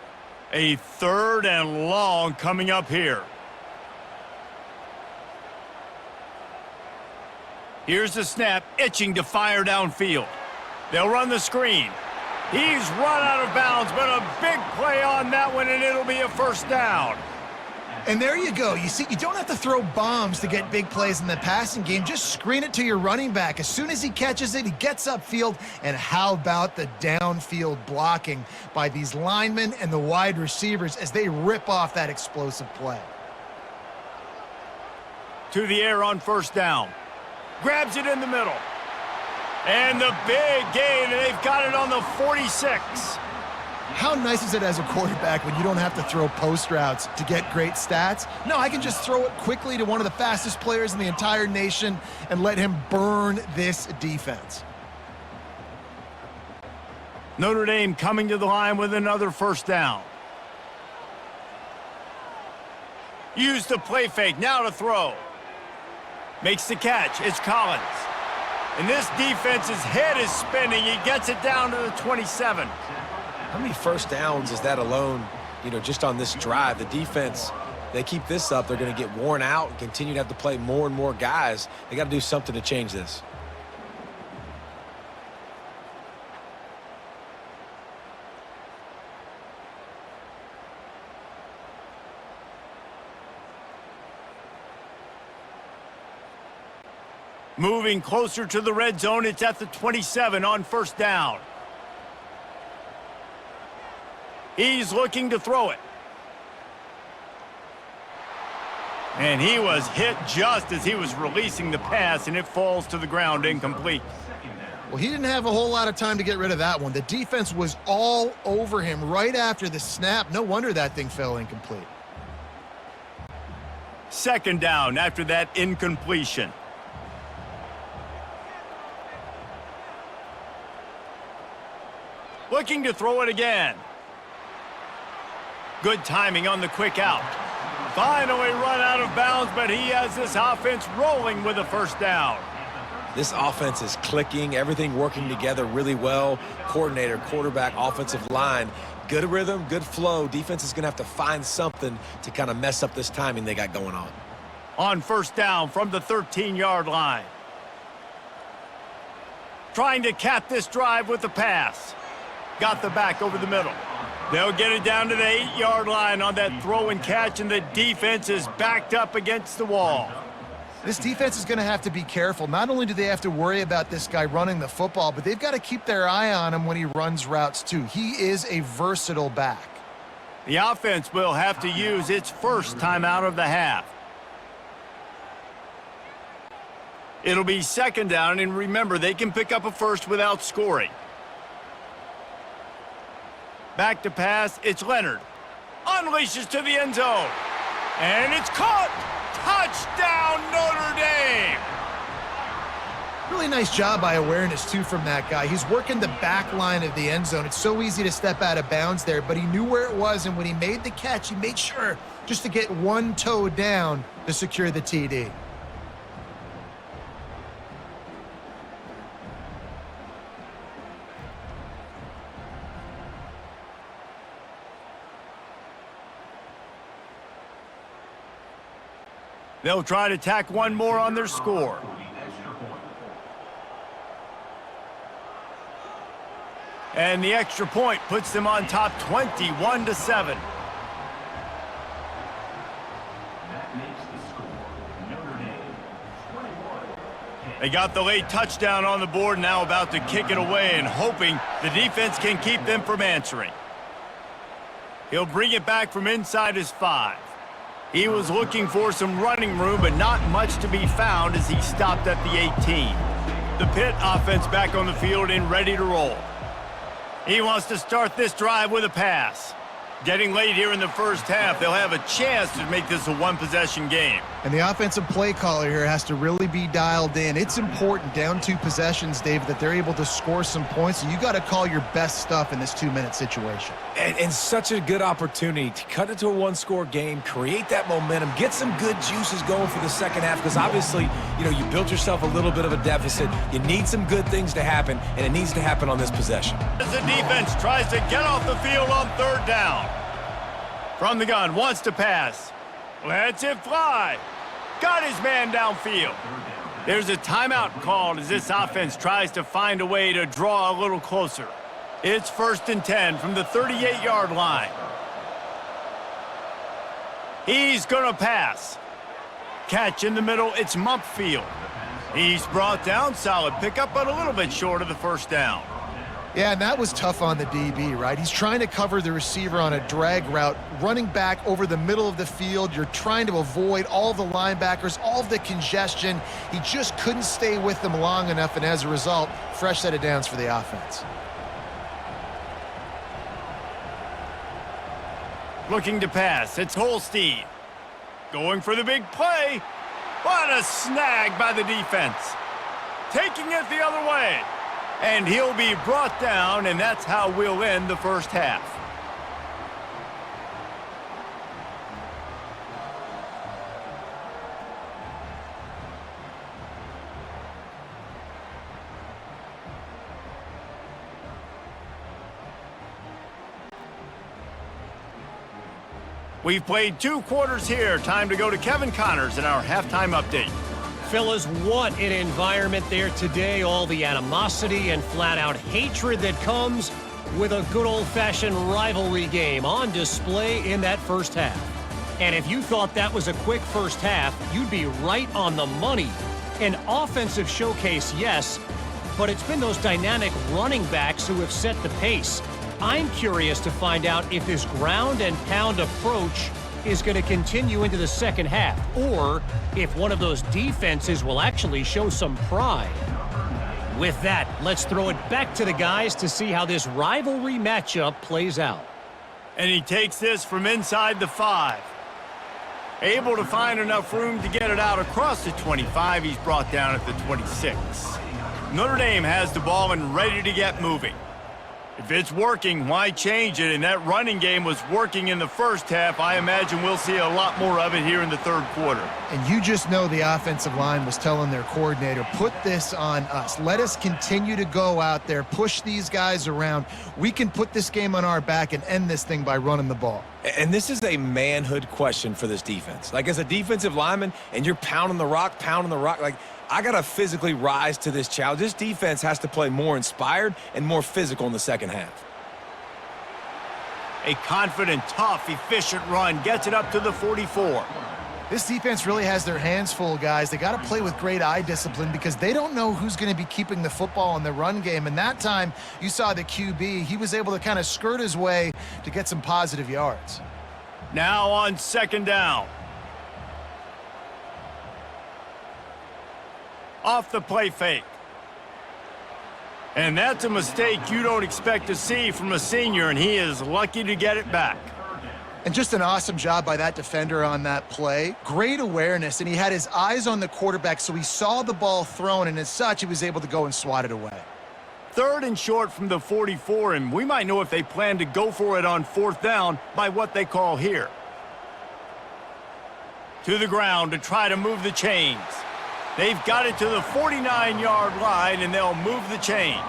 A third and long coming up here. Here's the snap, itching to fire downfield. They'll run the screen. He's run out of bounds, but a big play on that one, and it'll be a first down. And there you go. You see, you don't have to throw bombs to get big plays in the passing game. Just screen it to your running back. As soon as he catches it, he gets upfield. And how about the downfield blocking by these linemen and the wide receivers as they rip off that explosive play? To the air on first down. Grabs it in the middle. And the big gain, and they've got it on the 46. How nice is it as a quarterback when you don't have to throw post routes to get great stats? No, I can just throw it quickly to one of the fastest players in the entire nation and let him burn this defense. Notre Dame coming to the line with another first down. Use the play fake, now to throw. Makes the catch, it's Collins. And this defense's head is spinning. He gets it down to the 27. How many first downs is that alone, just on this drive? The defense, they keep this up, they're going to get worn out and continue to have to play more and more guys. They got to do something to change this. Moving closer to the red zone, it's at the 27 on first down. He's looking to throw it. And he was hit just as he was releasing the pass, and it falls to the ground incomplete. Well, he didn't have a whole lot of time to get rid of that one. The defense was all over him right after the snap. No wonder that thing fell incomplete. Second down after that incompletion. Looking to throw it again. Good timing on the quick out. Finally run out of bounds, but he has this offense rolling with a first down. This offense is clicking, everything working together really well. Coordinator, quarterback, offensive line, good rhythm, good flow. Defense is going to have to find something to kind of mess up this timing they got going on. On first down from the 13-yard line. Trying to cap this drive with the pass. Got the back over the middle. They'll get it down to the 8-yard line on that throw and catch, and the defense is backed up against the wall. This defense is going to have to be careful. Not only do they have to worry about this guy running the football, but they've got to keep their eye on him when he runs routes too. He is a versatile back. The offense will have to use its first timeout of the half. It'll be second down, and remember, they can pick up a first without scoring. Back to pass, it's Leonard. Unleashes to the end zone. And it's caught! Touchdown, Notre Dame! Really nice job by awareness, too, from that guy. He's working the back line of the end zone. It's so easy to step out of bounds there, but he knew where it was, and when he made the catch, he made sure just to get one toe down to secure the TD. They'll try to tack one more on their score. And the extra point puts them on top 21-7. They got the late touchdown on the board, now about to kick it away and hoping the defense can keep them from answering. He'll bring it back from inside his 5. He was looking for some running room, but not much to be found as he stopped at the 18. The Pitt offense back on the field and ready to roll. He wants to start this drive with a pass. Getting late here in the first half, they'll have a chance to make this a one-possession game. And the offensive play caller here has to really be dialed in. It's important, down 2 possessions, Dave, that they're able to score some points, and you got to call your best stuff in this 2-minute situation. And such a good opportunity to cut into a one-score game, create that momentum, get some good juices going for the second half, because obviously, you built yourself a little bit of a deficit. You need some good things to happen, and it needs to happen on this possession. As the defense tries to get off the field on third down. From the gun, wants to pass. Lets it fly. Got his man downfield. There's a timeout called as this offense tries to find a way to draw a little closer. It's 1st and 10 from the 38-yard line. He's going to pass. Catch in the middle, it's Mumpfield. He's brought down, solid pickup, but a little bit short of the first down. Yeah, and that was tough on the DB, right? He's trying to cover the receiver on a drag route, running back over the middle of the field. You're trying to avoid all the linebackers, all of the congestion. He just couldn't stay with them long enough, and as a result, fresh set of downs for the offense. Looking to pass, it's Holstein. Going for the big play. What a snag by the defense. Taking it the other way. And he'll be brought down, and that's how we'll end the first half. We've played 2 quarters here. Time to go to Kevin Connors in our halftime update. Fellas, what an environment there today. All the animosity and flat-out hatred that comes with a good old-fashioned rivalry game on display in that first half. And if you thought that was a quick first half, you'd be right on the money. An offensive showcase, yes, but it's been those dynamic running backs who have set the pace. I'm curious to find out if this ground and pound approach is going to continue into the second half, or if one of those defenses will actually show some pride. With that, let's throw it back to the guys to see how this rivalry matchup plays out. And he takes this from inside the 5. Able to find enough room to get it out across the 25. He's brought down at the 26. Notre Dame has the ball and ready to get moving. If it's working, why change it? And that running game was working in the first half. I imagine we'll see a lot more of it here in the third quarter. And you just know the offensive line was telling their coordinator, put this on us. Let us continue to go out there, push these guys around. We can put this game on our back and end this thing by running the ball. And this is a manhood question for this defense. Like, as a defensive lineman, and you're pounding the rock, like, I got to physically rise to this challenge. This defense has to play more inspired and more physical in the second half. A confident, tough, efficient run gets it up to the 44. This defense really has their hands full, guys. They got to play with great eye discipline because they don't know who's going to be keeping the football in the run game. And that time, you saw the QB. He was able to kind of skirt his way to get some positive yards. Now on second down. Off the play fake. And that's a mistake you don't expect to see from a senior, and he is lucky to get it back. And just an awesome job by that defender on that play. Great awareness, and he had his eyes on the quarterback, so he saw the ball thrown, and as such, he was able to go and swat it away. Third and short from the 44, and we might know if they plan to go for it on fourth down by what they call here. To the ground to try to move the chains. They've got it to the 49-yard line, and they'll move the chains.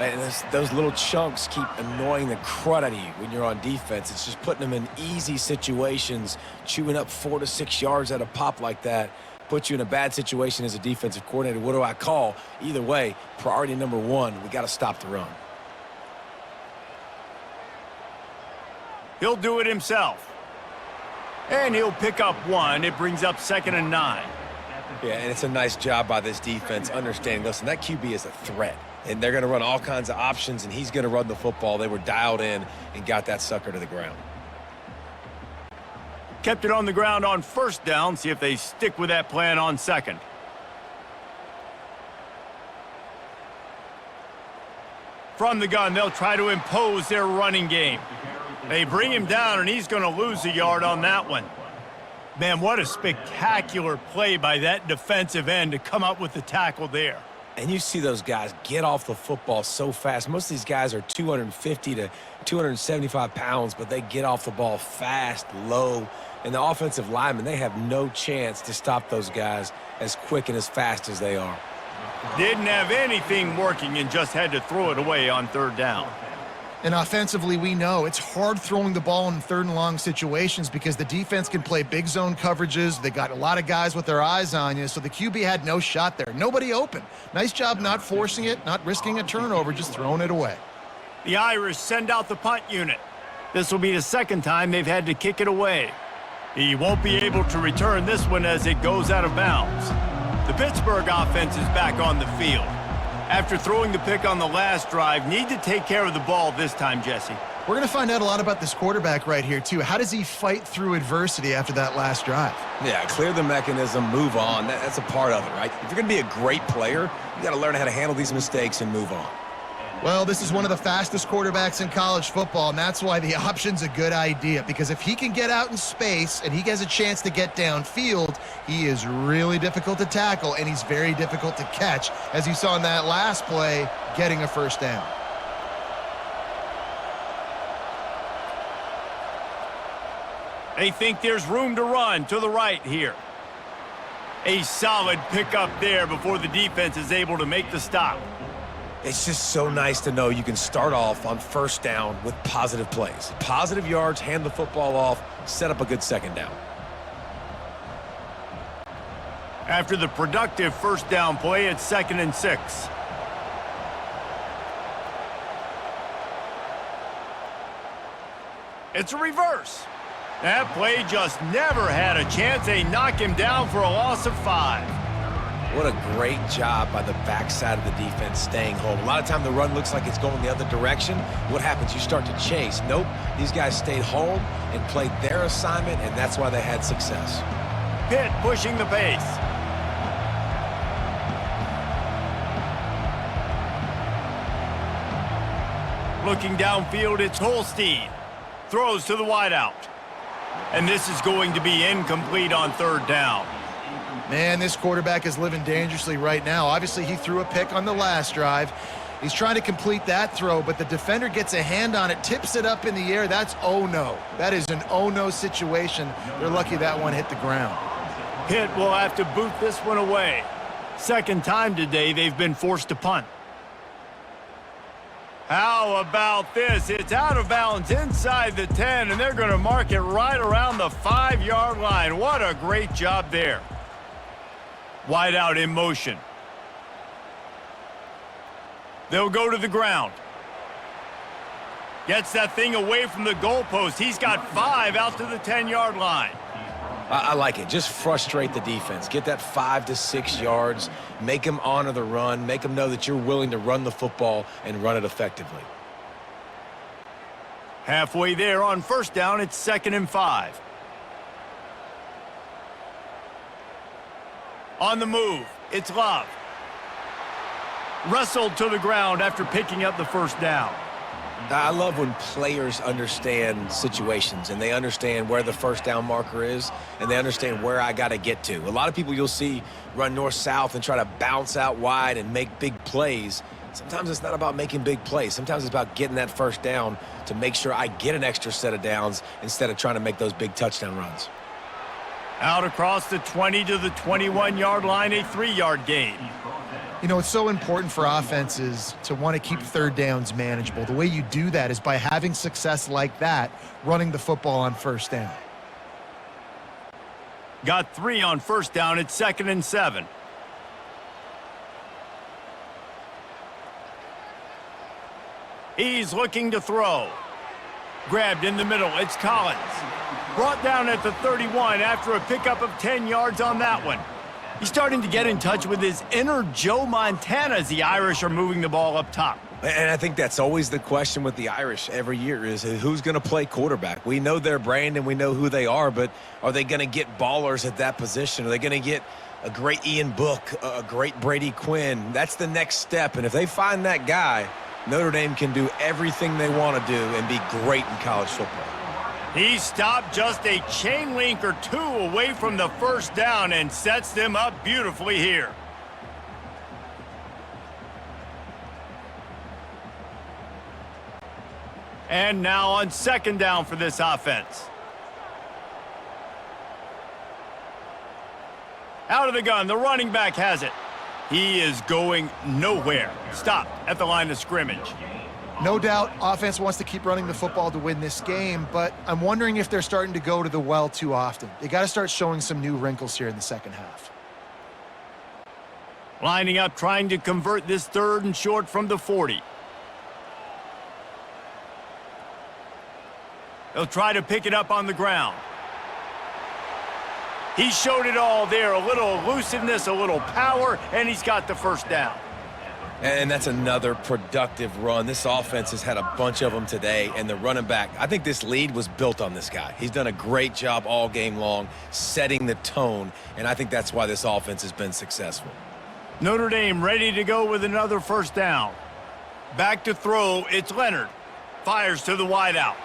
And those little chunks keep annoying the crud out of you when you're on defense. It's just putting them in easy situations, chewing up 4 to 6 yards at a pop like that. Puts you in a bad situation as a defensive coordinator. What do I call? Either way, priority number one, we got to stop the run. He'll do it himself. And he'll pick up one. It brings up 2nd and 9. Yeah, and it's a nice job by this defense understanding, listen, that QB is a threat. And they're going to run all kinds of options, and he's going to run the football. They were dialed in and got that sucker to the ground. Kept it on the ground on first down. See if they stick with that plan on second. From the gun, they'll try to impose their running game. They bring him down, and he's going to lose a yard on that one. Man, what a spectacular play by that defensive end to come up with the tackle there. And you see those guys get off the football so fast. Most of these guys are 250 to 275 pounds, but they get off the ball fast, low. And the offensive linemen, they have no chance to stop those guys as quick and as fast as they are. Didn't have anything working and just had to throw it away on third down. And offensively, we know it's hard throwing the ball in third and long situations because the defense can play big zone coverages. They got a lot of guys with their eyes on you, so the QB had no shot there. Nobody open. Nice job not forcing it, not risking a turnover, just throwing it away. The Irish send out the punt unit. This will be the second time they've had to kick it away. He won't be able to return this one as it goes out of bounds. The Pittsburgh offense is back on the field. After throwing the pick on the last drive, need to take care of the ball this time, Jesse. We're going to find out a lot about this quarterback right here, too. How does he fight through adversity after that last drive? Yeah, clear the mechanism, move on. That's a part of it, right? If you're going to be a great player, you got to learn how to handle these mistakes and move on. Well, this is one of the fastest quarterbacks in college football, and that's why the option's a good idea, because if he can get out in space and he has a chance to get downfield, he is really difficult to tackle, and he's very difficult to catch, as you saw in that last play, getting a first down. They think there's room to run to the right here. A solid pickup there before the defense is able to make the stop. It's just so nice to know you can start off on first down with positive plays. Positive yards, hand the football off, set up a good second down. After the productive first down play, it's 2nd and 6. It's a reverse. That play just never had a chance. They knock him down for a loss of 5. What a great job by the backside of the defense staying home. A lot of time the run looks like it's going the other direction. What happens? You start to chase. Nope. These guys stayed home and played their assignment, and that's why they had success. Pitt pushing the pace. Looking downfield, it's Holstein. Throws to the wideout. And this is going to be incomplete on third down. Man, this quarterback is living dangerously right now. Obviously, he threw a pick on the last drive. He's trying to complete that throw, but the defender gets a hand on it, tips it up in the air. That's oh no. That is an oh no situation. They're lucky that one hit the ground. Pitt will have to boot this one away. Second time today they've been forced to punt. How about this? It's out of bounds inside the 10, and they're going to mark it right around the 5-yard line. What a great job there. Wide out in motion. They'll go to the ground. Gets that thing away from the goalpost. He's got 5 out to the 10-yard line. I like it. Just frustrate the defense. Get that 5 to 6 yards. Make them honor the run. Make them know that you're willing to run the football and run it effectively. Halfway there on first down, it's 2nd and 5. On the move, it's Love. Wrestled to the ground after picking up the first down. I love when players understand situations and they understand where the first down marker is and they understand where I got to get to. A lot of people you'll see run north-south and try to bounce out wide and make big plays. Sometimes it's not about making big plays. Sometimes it's about getting that first down to make sure I get an extra set of downs instead of trying to make those big touchdown runs. Out across the 20 to the 21-yard line, a 3-yard gain. You know, it's so important for offenses to want to keep third downs manageable. The way you do that is by having success like that, running the football on first down. Got 3 on first down. It's 2nd and 7. He's looking to throw. Grabbed in the middle. It's Collins. Brought down at the 31 after a pickup of 10 yards on that one. He's starting to get in touch with his inner Joe Montana as the Irish are moving the ball up top. And I think that's always the question with the Irish every year is who's going to play quarterback. We know their brand and we know who they are, but are they going to get ballers at that position? Are they going to get a great Ian Book, a great Brady Quinn? That's the next step, and if they find that guy, Notre Dame can do everything they want to do and be great in college football. He stopped just a chain link or 2 away from the first down and sets them up beautifully here. And now on 2nd down for this offense. Out of the gun, the running back has it. He is going nowhere. Stopped at the line of scrimmage. No doubt, offense wants to keep running the football to win this game, but I'm wondering if they're starting to go to the well too often. They got to start showing some new wrinkles here in the second half. Lining up, trying to convert this 3rd and short from the 40. They'll try to pick it up on the ground. He showed it all there, a little elusiveness, a little power, and he's got the first down. And that's another productive run. This offense has had a bunch of them today, and the running back, I think this lead was built on this guy. He's done a great job all game long, setting the tone, and I think that's why this offense has been successful. Notre Dame ready to go with another first down. Back to throw, it's Leonard. Fires to the wideout.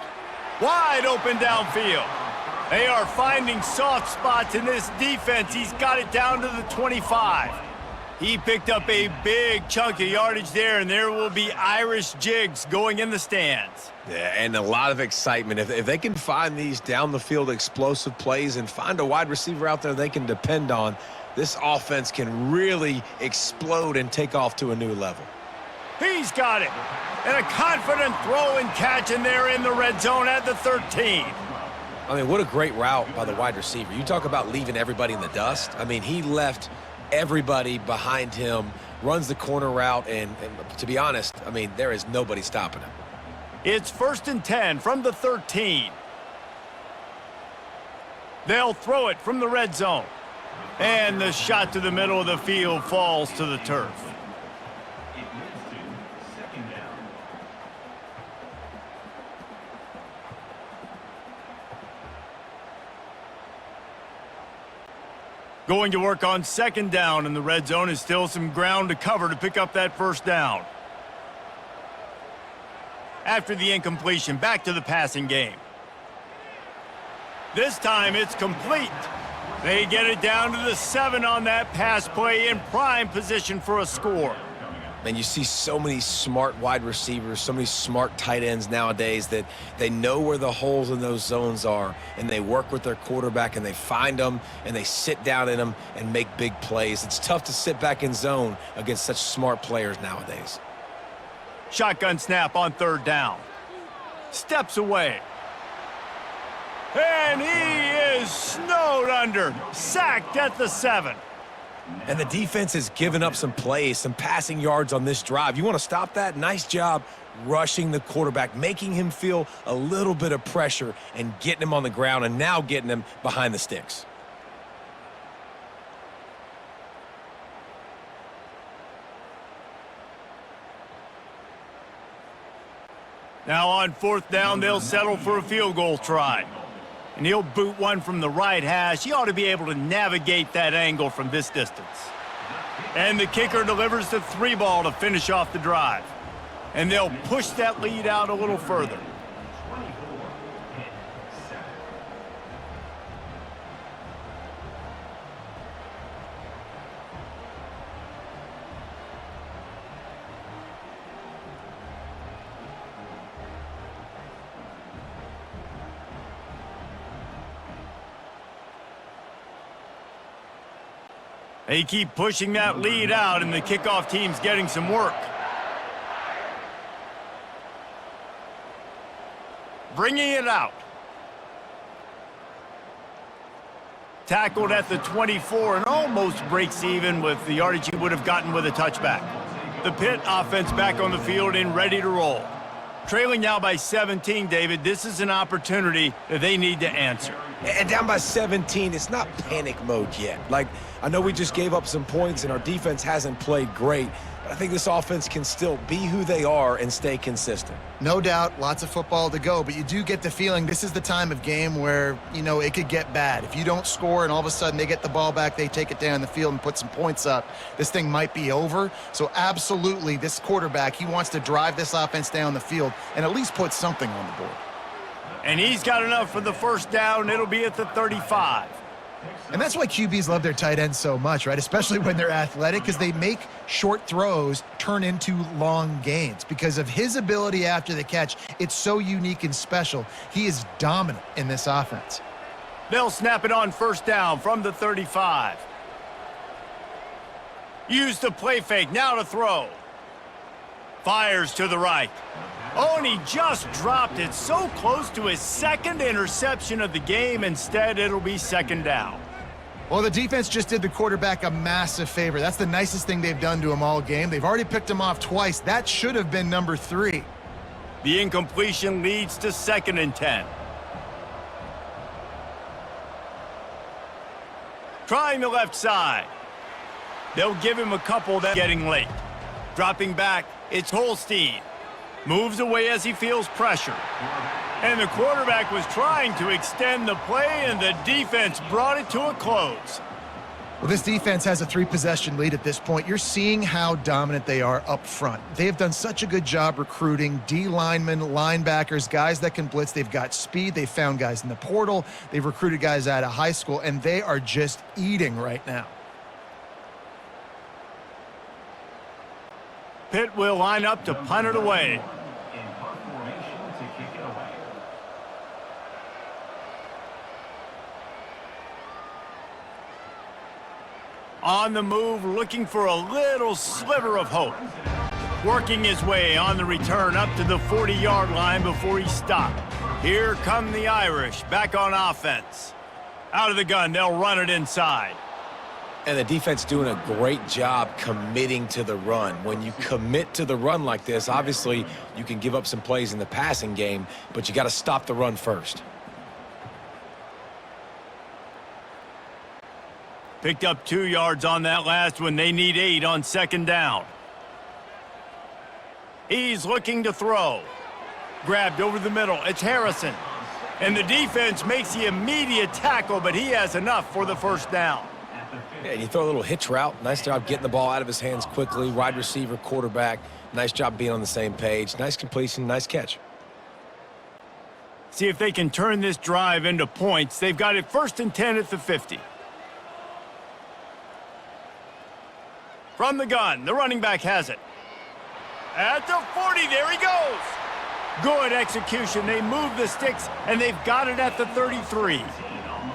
Wide open downfield. They are finding soft spots in this defense. He's got it down to the 25. He picked up a big chunk of yardage there, and there will be Irish jigs going in the stands. Yeah, and a lot of excitement. If they can find these down-the-field explosive plays and find a wide receiver out there they can depend on, this offense can really explode and take off to a new level. He's got it. And a confident throw and catch, and they're in the red zone at the 13. I mean, what a great route by the wide receiver. You talk about leaving everybody in the dust. I mean, he left everybody behind him, runs the corner route, and to be honest, I mean, there is nobody stopping him. It's 1st and 10 from the 13. They'll throw it from the red zone. And the shot to the middle of the field falls to the turf. Going to work on 2nd down, and the red zone is still some ground to cover to pick up that first down. After the incompletion, back to the passing game. This time it's complete. They get it down to the 7 on that pass play in prime position for a score. And you see so many smart wide receivers, so many smart tight ends nowadays that they know where the holes in those zones are, and they work with their quarterback, and they find them, and they sit down in them and make big plays. It's tough to sit back in zone against such smart players nowadays. Shotgun snap on third down. Steps away. And he is snowed under. Sacked at the 7. And the defense has given up some plays, some passing yards on this drive. You want to stop that? Nice job rushing the quarterback, making him feel a little bit of pressure and getting him on the ground and now getting him behind the sticks. Now on fourth down, they'll settle for a field goal try. And he'll boot one from the right hash. He ought to be able to navigate that angle from this distance. And the kicker delivers the 3-ball to finish off the drive. And they'll push that lead out a little further. They keep pushing that lead out, and the kickoff team's getting some work. Bringing it out. Tackled at the 24 and almost breaks even with the yardage he would have gotten with a touchback. The Pitt offense back on the field and ready to roll. Trailing now by 17, David. This is an opportunity that they need to answer. And down by 17, it's not panic mode yet. Like, I know we just gave up some points and our defense hasn't played great, but I think this offense can still be who they are and stay consistent. No doubt, lots of football to go, but you do get the feeling this is the time of game where, you know, it could get bad. If you don't score and all of a sudden they get the ball back, they take it down the field and put some points up, this thing might be over. So absolutely, this quarterback, he wants to drive this offense down the field and at least put something on the board. And he's got enough for the first down. It'll be at the 35. And that's why QBs love their tight ends so much, right? Especially when they're athletic, because they make short throws turn into long gains. Because of his ability after the catch, it's so unique and special. He is dominant in this offense. They'll snap it on first down from the 35. Use the play fake, now to throw. Fires to the right. Oh, and he just dropped it so close to his second interception of the game. Instead, it'll be second down. Well, the defense just did the quarterback a massive favor. That's the nicest thing they've done to him all game. They've already picked him off twice. That should have been number 3. The incompletion leads to 2nd and 10. Trying the left side. They'll give him a couple that's getting late. Dropping back, it's Holstein. Moves away as he feels pressure. And the quarterback was trying to extend the play, and the defense brought it to a close. Well, this defense has a 3-possession lead at this point. You're seeing how dominant they are up front. They have done such a good job recruiting D linemen, linebackers, guys that can blitz. They've got speed. They've found guys in the portal. They've recruited guys out of high school, and they are just eating right now. Pitt will line up to punt it away. On the move, looking for a little sliver of hope. Working his way on the return up to the 40-yard line before he stopped. Here come the Irish, back on offense. Out of the gun, they'll run it inside. And the defense doing a great job committing to the run. When you commit to the run like this, obviously you can give up some plays in the passing game, but you got to stop the run first. Picked up 2 yards on that last one. They need 8 on second down. He's looking to throw. Grabbed over the middle. It's Harrison. And the defense makes the immediate tackle, but he has enough for the first down. Yeah, and you throw a little hitch route. Nice job getting the ball out of his hands quickly. Wide receiver, quarterback. Nice job being on the same page. Nice completion, nice catch. See if they can turn this drive into points. They've got it 1st and 10 at the 50. From the gun, the running back has it. At the 40, there he goes. Good execution. They move the sticks, and they've got it at the 33.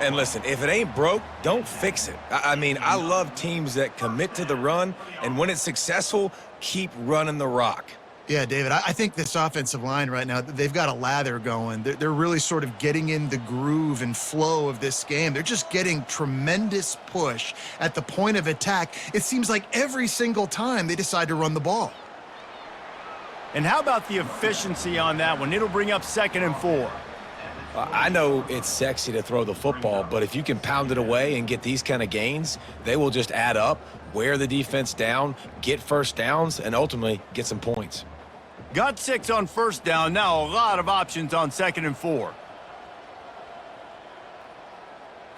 And listen, if it ain't broke, don't fix it. I mean, I love teams that commit to the run, and when it's successful, keep running the rock. Yeah, David, I think this offensive line right now, they've got a lather going. They're really sort of getting in the groove and flow of this game. They're just getting tremendous push at the point of attack. It seems like every single time they decide to run the ball. And how about the efficiency on that one? It'll bring up 2nd and 4. I know it's sexy to throw the football, but if you can pound it away and get these kind of gains, they will just add up, wear the defense down, get first downs, and ultimately get some points. Got 6 on 1st down. Now a lot of options on 2nd and 4.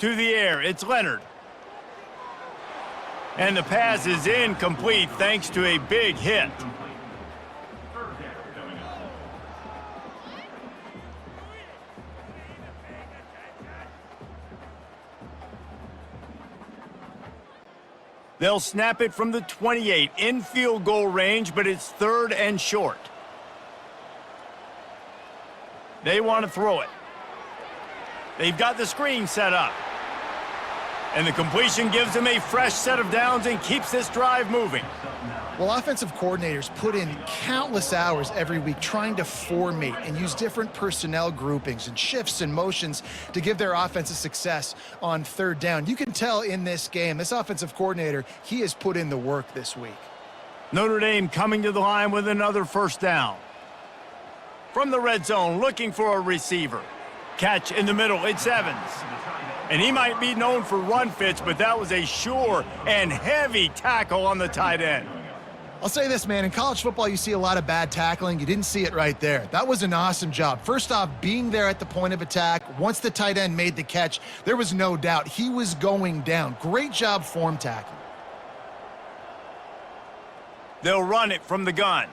To the air, it's Leonard. And the pass is incomplete thanks to a big hit. They'll snap it from the 28 in field goal range, but it's 3rd and short. They want to throw it. They've got the screen set up. And the completion gives them a fresh set of downs and keeps this drive moving. Well, offensive coordinators put in countless hours every week trying to formate and use different personnel groupings and shifts and motions to give their offensive success on 3rd down. You can tell in this game, this offensive coordinator, he has put in the work this week. Notre Dame coming to the line with another 1st down. From the red zone, looking for a receiver. Catch in the middle, it's Evans. And he might be known for run fits, but that was a sure and heavy tackle on the tight end. I'll say this, man, in college football, you see a lot of bad tackling. You didn't see it right there. That was an awesome job. First off, being there at the point of attack. Once the tight end made the catch, there was no doubt he was going down. Great job form tackling. They'll run it from the gun.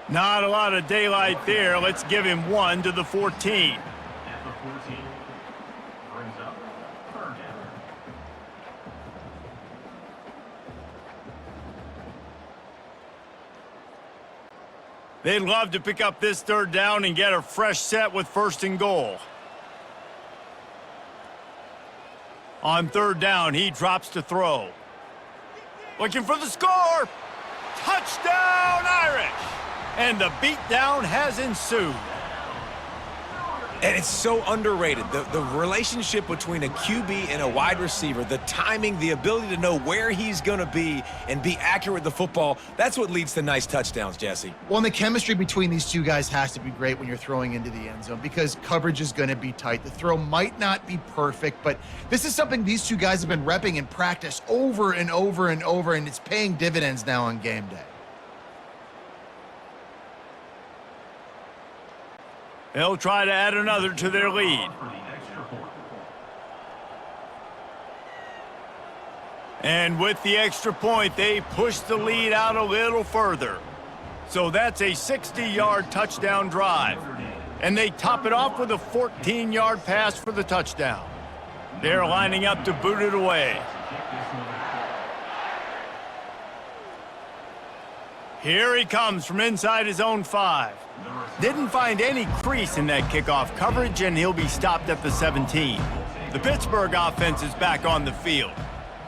Not a lot of daylight there. Let's give him 1 to the 14. They'd love to pick up this 3rd down and get a fresh set with 1st and goal. On 3rd down, he drops to throw. Looking for the score. Touchdown, Irish! And the beatdown has ensued. And it's so underrated. The relationship between a QB and a wide receiver, the timing, the ability to know where he's going to be and be accurate with the football, that's what leads to nice touchdowns, Jesse. Well, and the chemistry between these two guys has to be great when you're throwing into the end zone because coverage is going to be tight. The throw might not be perfect, but this is something these two guys have been repping in practice over and over and over, and it's paying dividends now on game day. They'll try to add another to their lead. And with the extra point, they push the lead out a little further. So that's a 60-yard touchdown drive. And they top it off with a 14-yard pass for the touchdown. They're lining up to boot it away. Here he comes from inside his own 5. Didn't find any crease in that kickoff coverage, and he'll be stopped at the 17. The Pittsburgh offense is back on the field.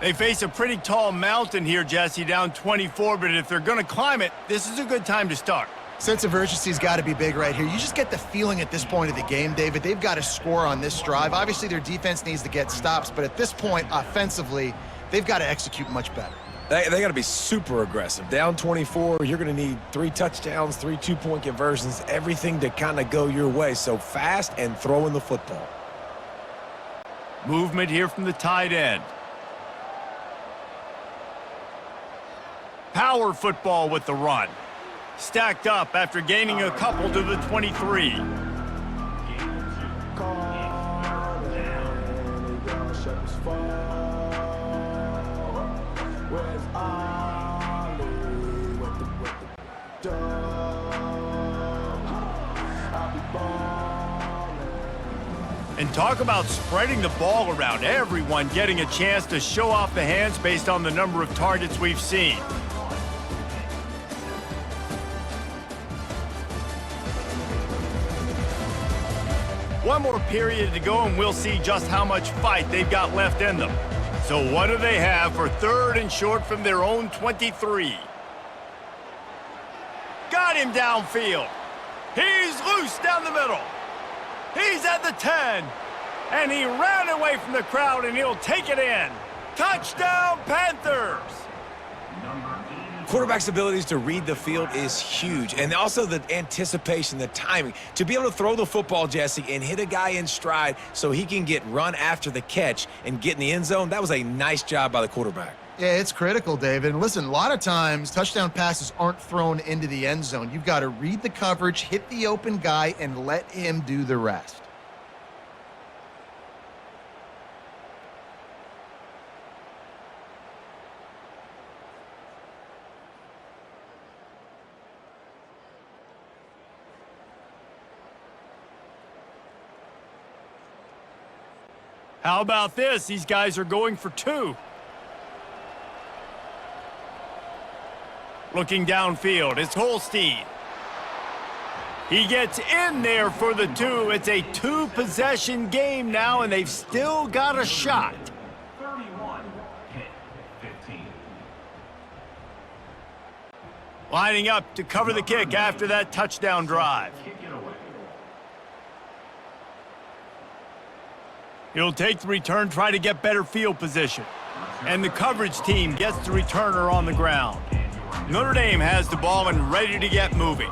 They face a pretty tall mountain here, Jesse, down 24, but if they're going to climb it, this is a good time to start. Sense of urgency's got to be big right here. You just get the feeling at this point of the game, David, they've got to score on this drive. Obviously, their defense needs to get stops, but at this point, offensively, they've got to execute much better. They got to be super aggressive. Down 24, you're going to need 3 touchdowns, 3 two-point conversions, everything to kind of go your way. So fast and throwing the football. Movement here from the tight end. Power football with the run. Stacked up after gaining a couple to the 23. And talk about spreading the ball around. Everyone getting a chance to show off the hands based on the number of targets we've seen. One more period to go, and we'll see just how much fight they've got left in them. So what do they have for 3rd and short from their own 23? Got him downfield. He's loose down the middle. He's at the 10. And he ran away from the crowd, and he'll take it in. Touchdown, Panthers! Quarterback's abilities to read the field is huge, and also the anticipation, the timing. To be able to throw the football, Jesse, and hit a guy in stride so he can get run after the catch and get in the end zone, that was a nice job by the quarterback. Yeah, it's critical, David. And listen, a lot of times touchdown passes aren't thrown into the end zone. You've got to read the coverage, hit the open guy, and let him do the rest. How about this? These guys are going for 2. Looking downfield, it's Holstein. He gets in there for the 2. It's a 2-possession game now, and they've still got a shot. 31, hit, 15. Lining up to cover the kick after that touchdown drive. Kick it away. He'll take the return, try to get better field position. And the coverage team gets the returner on the ground. Notre Dame has the ball and ready to get moving.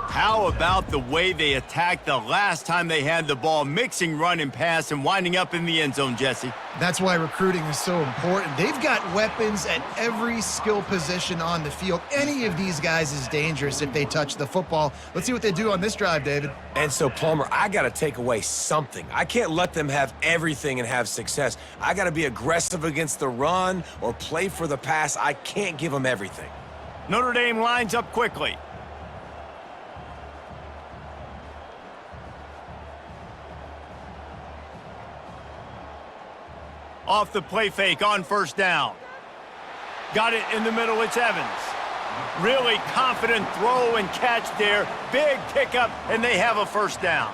How about the way they attacked the last time they had the ball, mixing run and pass and winding up in the end zone, Jesse? That's why recruiting is so important. They've got weapons at every skill position on the field. Any of these guys is dangerous if they touch the football. Let's see what they do on this drive, David. And so, Palmer, I got to take away something. I can't let them have everything and have success. I got to be aggressive against the run or play for the pass. I can't give them everything. Notre Dame lines up quickly. Off the play fake on first down. Got it in the middle, it's Evans. Really confident throw and catch there. Big pickup, and they have a first down.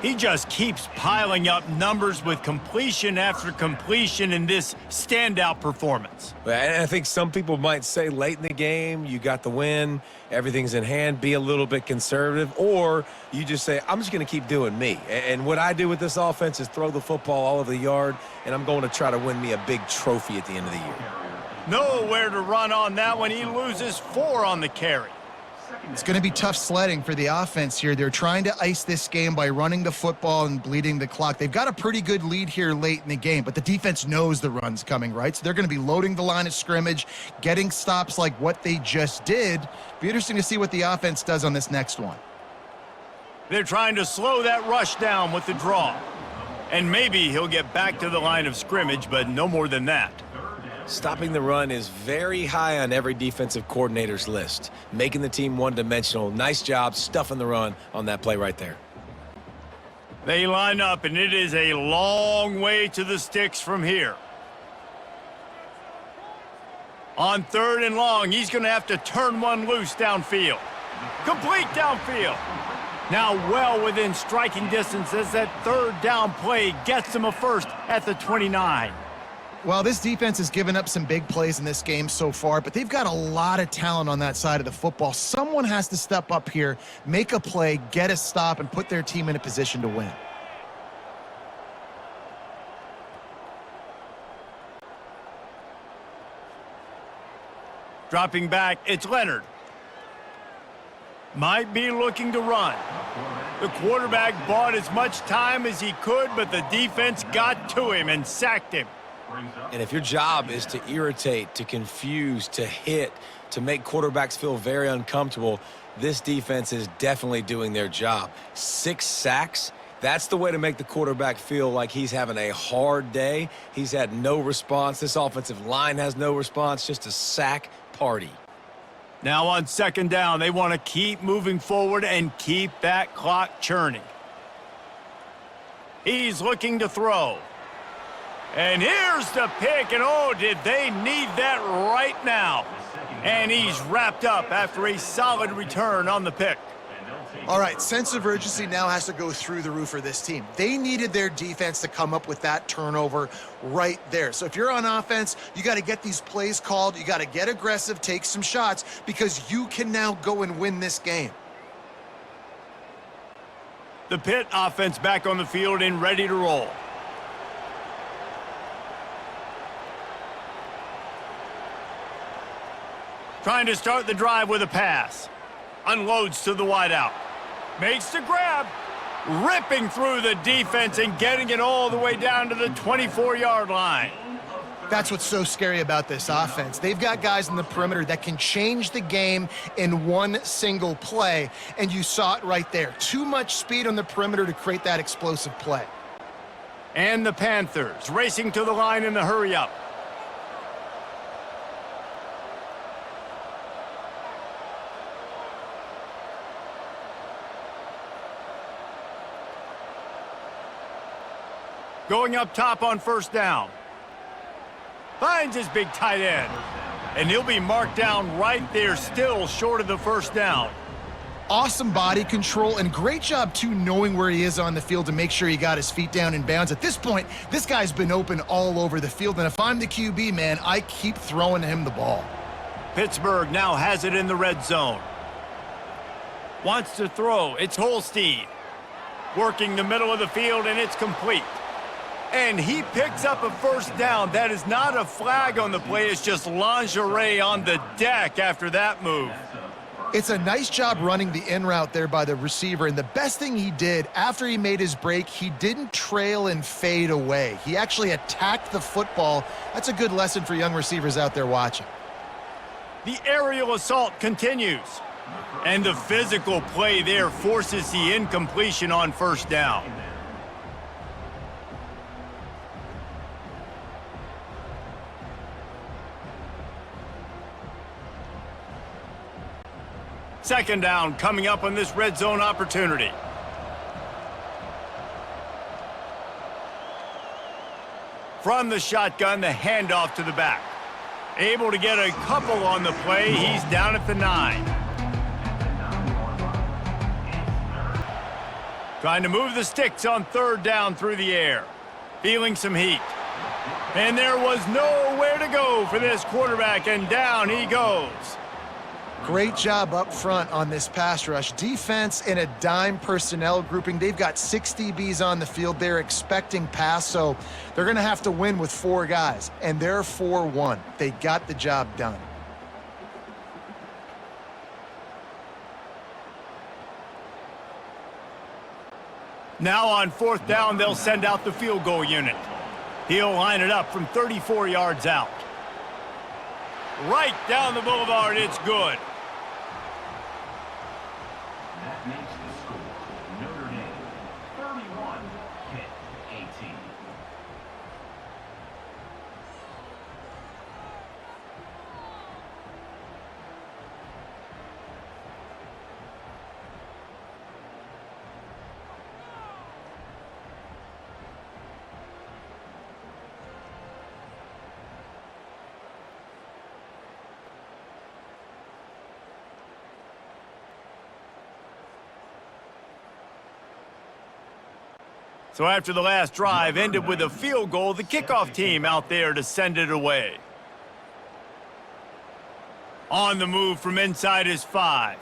He just keeps piling up numbers with completion after completion in this standout performance. And I think some people might say late in the game, you got the win, everything's in hand, be a little bit conservative, or you just say, I'm just going to keep doing me. And what I do with this offense is throw the football all over the yard, and I'm going to try to win me a big trophy at the end of the year. Nowhere to run on that one. He loses 4 on the carry. It's going to be tough sledding for the offense here. They're trying to ice this game by running the football and bleeding the clock. They've got a pretty good lead here late in the game, but the defense knows the run's coming, right? So they're going to be loading the line of scrimmage, getting stops like what they just did. Be interesting to see what the offense does on this next one. They're trying to slow that rush down with the draw. And maybe he'll get back to the line of scrimmage, but no more than that. Stopping the run is very high on every defensive coordinator's list. Making the team one-dimensional. Nice job stuffing the run on that play right there. They line up, and it is a long way to the sticks from here. On 3rd and long, he's going to have to turn one loose downfield. Complete downfield. Now well within striking distance as that 3rd down play gets him a first at the 29. Well, this defense has given up some big plays in this game so far, but they've got a lot of talent on that side of the football. Someone has to step up here, make a play, get a stop, and put their team in a position to win. Dropping back, it's Leonard. Might be looking to run. The quarterback bought as much time as he could, but the defense got to him and sacked him. And if your job is to irritate, to confuse, to hit, to make quarterbacks feel very uncomfortable, this defense is definitely doing their job. 6 sacks, that's the way to make the quarterback feel like he's having a hard day. He's had no response. This offensive line has no response, just a sack party. Now on 2nd down, they want to keep moving forward and keep that clock churning. He's looking to throw. And here's the pick, and oh, did they need that right now. And he's wrapped up after a solid return on the pick. All right, sense of urgency now has to go through the roof for this team. They needed their defense to come up with that turnover right there. So if you're on offense, you got to get these plays called. You got to get aggressive, take some shots, because you can now go and win this game. The Pitt offense back on the field and ready to roll. Trying to start the drive with a pass. Unloads to the wideout. Makes the grab. Ripping through the defense and getting it all the way down to the 24-yard line. That's what's so scary about this offense. They've got guys in the perimeter that can change the game in one single play, and you saw it right there. Too much speed on the perimeter to create that explosive play. And the Panthers racing to the line in the hurry-up. Going up top on first down. Finds his big tight end. And he'll be marked down right there, still short of the first down. Awesome body control and great job, too, knowing where he is on the field to make sure he got his feet down in bounds. At this point, this guy's been open all over the field. And if I'm the QB, man, I keep throwing him the ball. Pittsburgh now has it in the red zone. Wants to throw. It's Holstein. Working the middle of the field, and it's complete. And he picks up a first down. That is not a flag on the play. It's just lingerie on the deck after that move. It's a nice job running the in route there by the receiver. And the best thing he did after he made his break, he didn't trail and fade away. He actually attacked the football. That's a good lesson for young receivers out there watching. The aerial assault continues. And the physical play there forces the incompletion on first down. Second down coming up on this red zone opportunity. From the shotgun, the handoff to the back. Able to get a couple on the play. He's down at the 9. Trying to move the sticks on third down through the air. Feeling some heat. And there was nowhere to go for this quarterback, and down he goes. Great job up front on this pass rush. Defense in a dime personnel grouping. They've got 6 DBs on the field. They're expecting pass, so they're going to have to win with 4 guys, and they're 4-1. They got the job done. Now on fourth down, they'll send out the field goal unit. He'll line it up from 34 yards out. Right down the boulevard, it's good. That makes the score Notre Dame 31, Pitt 18. So after the last drive ended with a field goal, the kickoff team out there to send it away. On the move from inside his 5.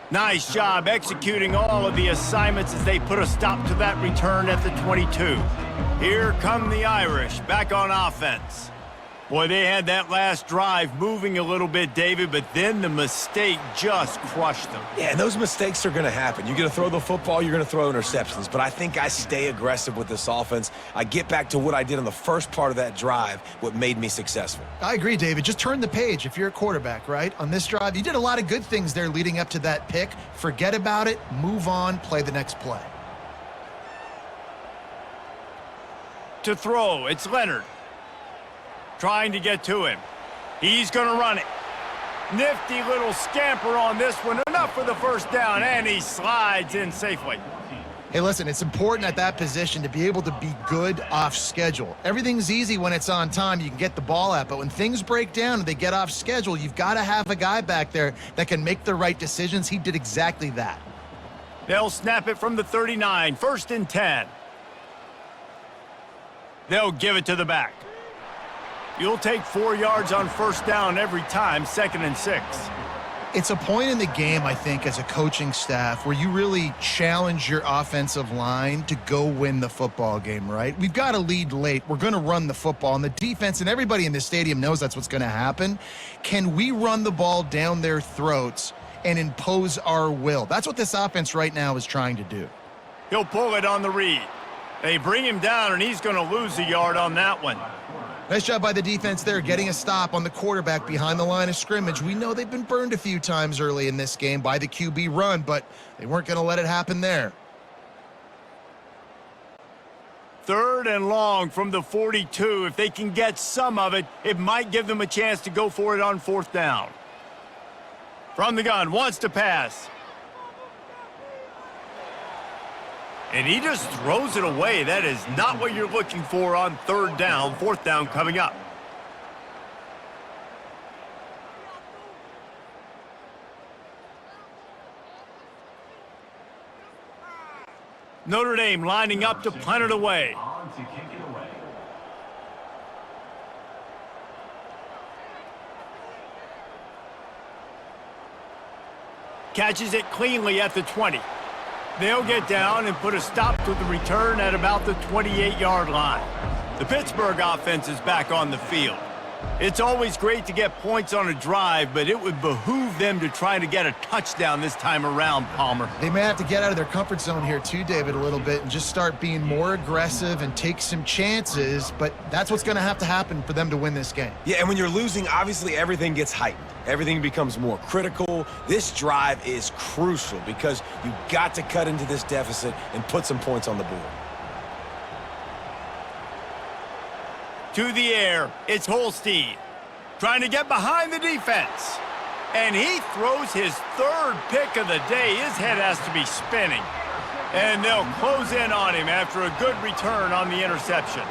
Nice job executing all of the assignments as they put a stop to that return at the 22. Here come the Irish back on offense. Boy, they had that last drive moving a little bit, David, but then the mistake just crushed them. Yeah, and those mistakes are going to happen. You're going to throw the football, you're going to throw interceptions. But I think I stay aggressive with this offense. I get back to what I did on the first part of that drive, what made me successful. I agree, David. Just turn the page if you're a quarterback, right? On this drive, you did a lot of good things there leading up to that pick. Forget about it, move on, play the next play. To throw, it's Leonard. Trying to get to him. He's going to run it. Nifty little scamper on this one. Enough for the first down, and he slides in safely. Hey, listen, it's important at that position to be able to be good off schedule. Everything's easy when it's on time. You can get the ball out, but when things break down and they get off schedule, you've got to have a guy back there that can make the right decisions. He did exactly that. They'll snap it from the 39, 1st and 10. They'll give it to the back. You'll take 4 yards on 1st down every time, 2nd and 6. It's a point in the game, I think, as a coaching staff where you really challenge your offensive line to go win the football game, right? We've got a lead late. We're going to run the football, and the defense and everybody in the stadium knows that's what's going to happen. Can we run the ball down their throats and impose our will? That's what this offense right now is trying to do. He'll pull it on the read. They bring him down, and he's going to lose a yard on that one. Nice job by the defense there, getting a stop on the quarterback behind the line of scrimmage. We know they've been burned a few times early in this game by the QB run, but they weren't going to let it happen there. 3rd and long from the 42. If they can get some of it, it might give them a chance to go for it on 4th down. From the gun, wants to pass. And he just throws it away. That is not what you're looking for on 3rd down. 4th down coming up. Notre Dame lining up to punt it away. On to kick it away. Catches it cleanly at the 20. They'll get down and put a stop to the return at about the 28-yard line. The Pittsburgh offense is back on the field. It's always great to get points on a drive, but it would behoove them to try to get a touchdown this time around, Palmer. They may have to get out of their comfort zone here too, David, a little bit and just start being more aggressive and take some chances, but that's what's going to have to happen for them to win this game. Yeah, and when you're losing, obviously everything gets heightened. Everything becomes more critical. This drive is crucial because you got to cut into this deficit and put some points on the board. To the air, it's Holstein, trying to get behind the defense. And he throws his 3rd pick of the day. His head has to be spinning. And they'll close in on him after a good return on the interception.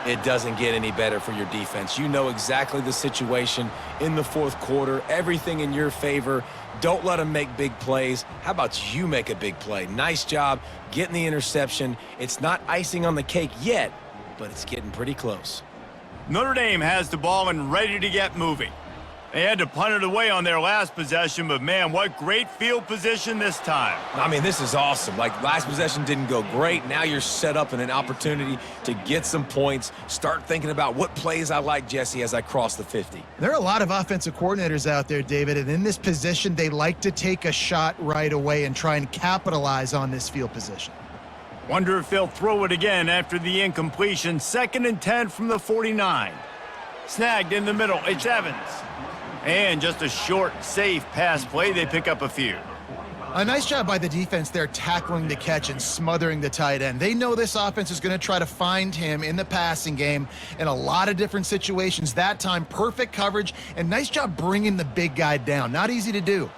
It doesn't get any better for your defense. You know exactly the situation in the 4th quarter, everything in your favor. Don't let them make big plays. How about you make a big play? Nice job getting the interception. It's not icing on the cake yet, but it's getting pretty close. Notre Dame has the ball and ready to get moving. They had to punt it away on their last possession, but man, what great field position this time. I mean, this is awesome. Like, last possession didn't go great. Now you're set up in an opportunity to get some points. Start thinking about what plays I like, Jesse, as I cross the 50. There are a lot of offensive coordinators out there, David, and in this position, they like to take a shot right away and try and capitalize on this field position. Wonder if they'll throw it again after the incompletion. 2nd and 10 from the 49. Snagged in the middle, it's Evans. And just a short, safe pass play. They pick up a few. A nice job by the defense there tackling the catch and smothering the tight end. They know this offense is going to try to find him in the passing game in a lot of different situations. That time, perfect coverage, and nice job bringing the big guy down. Not easy to do.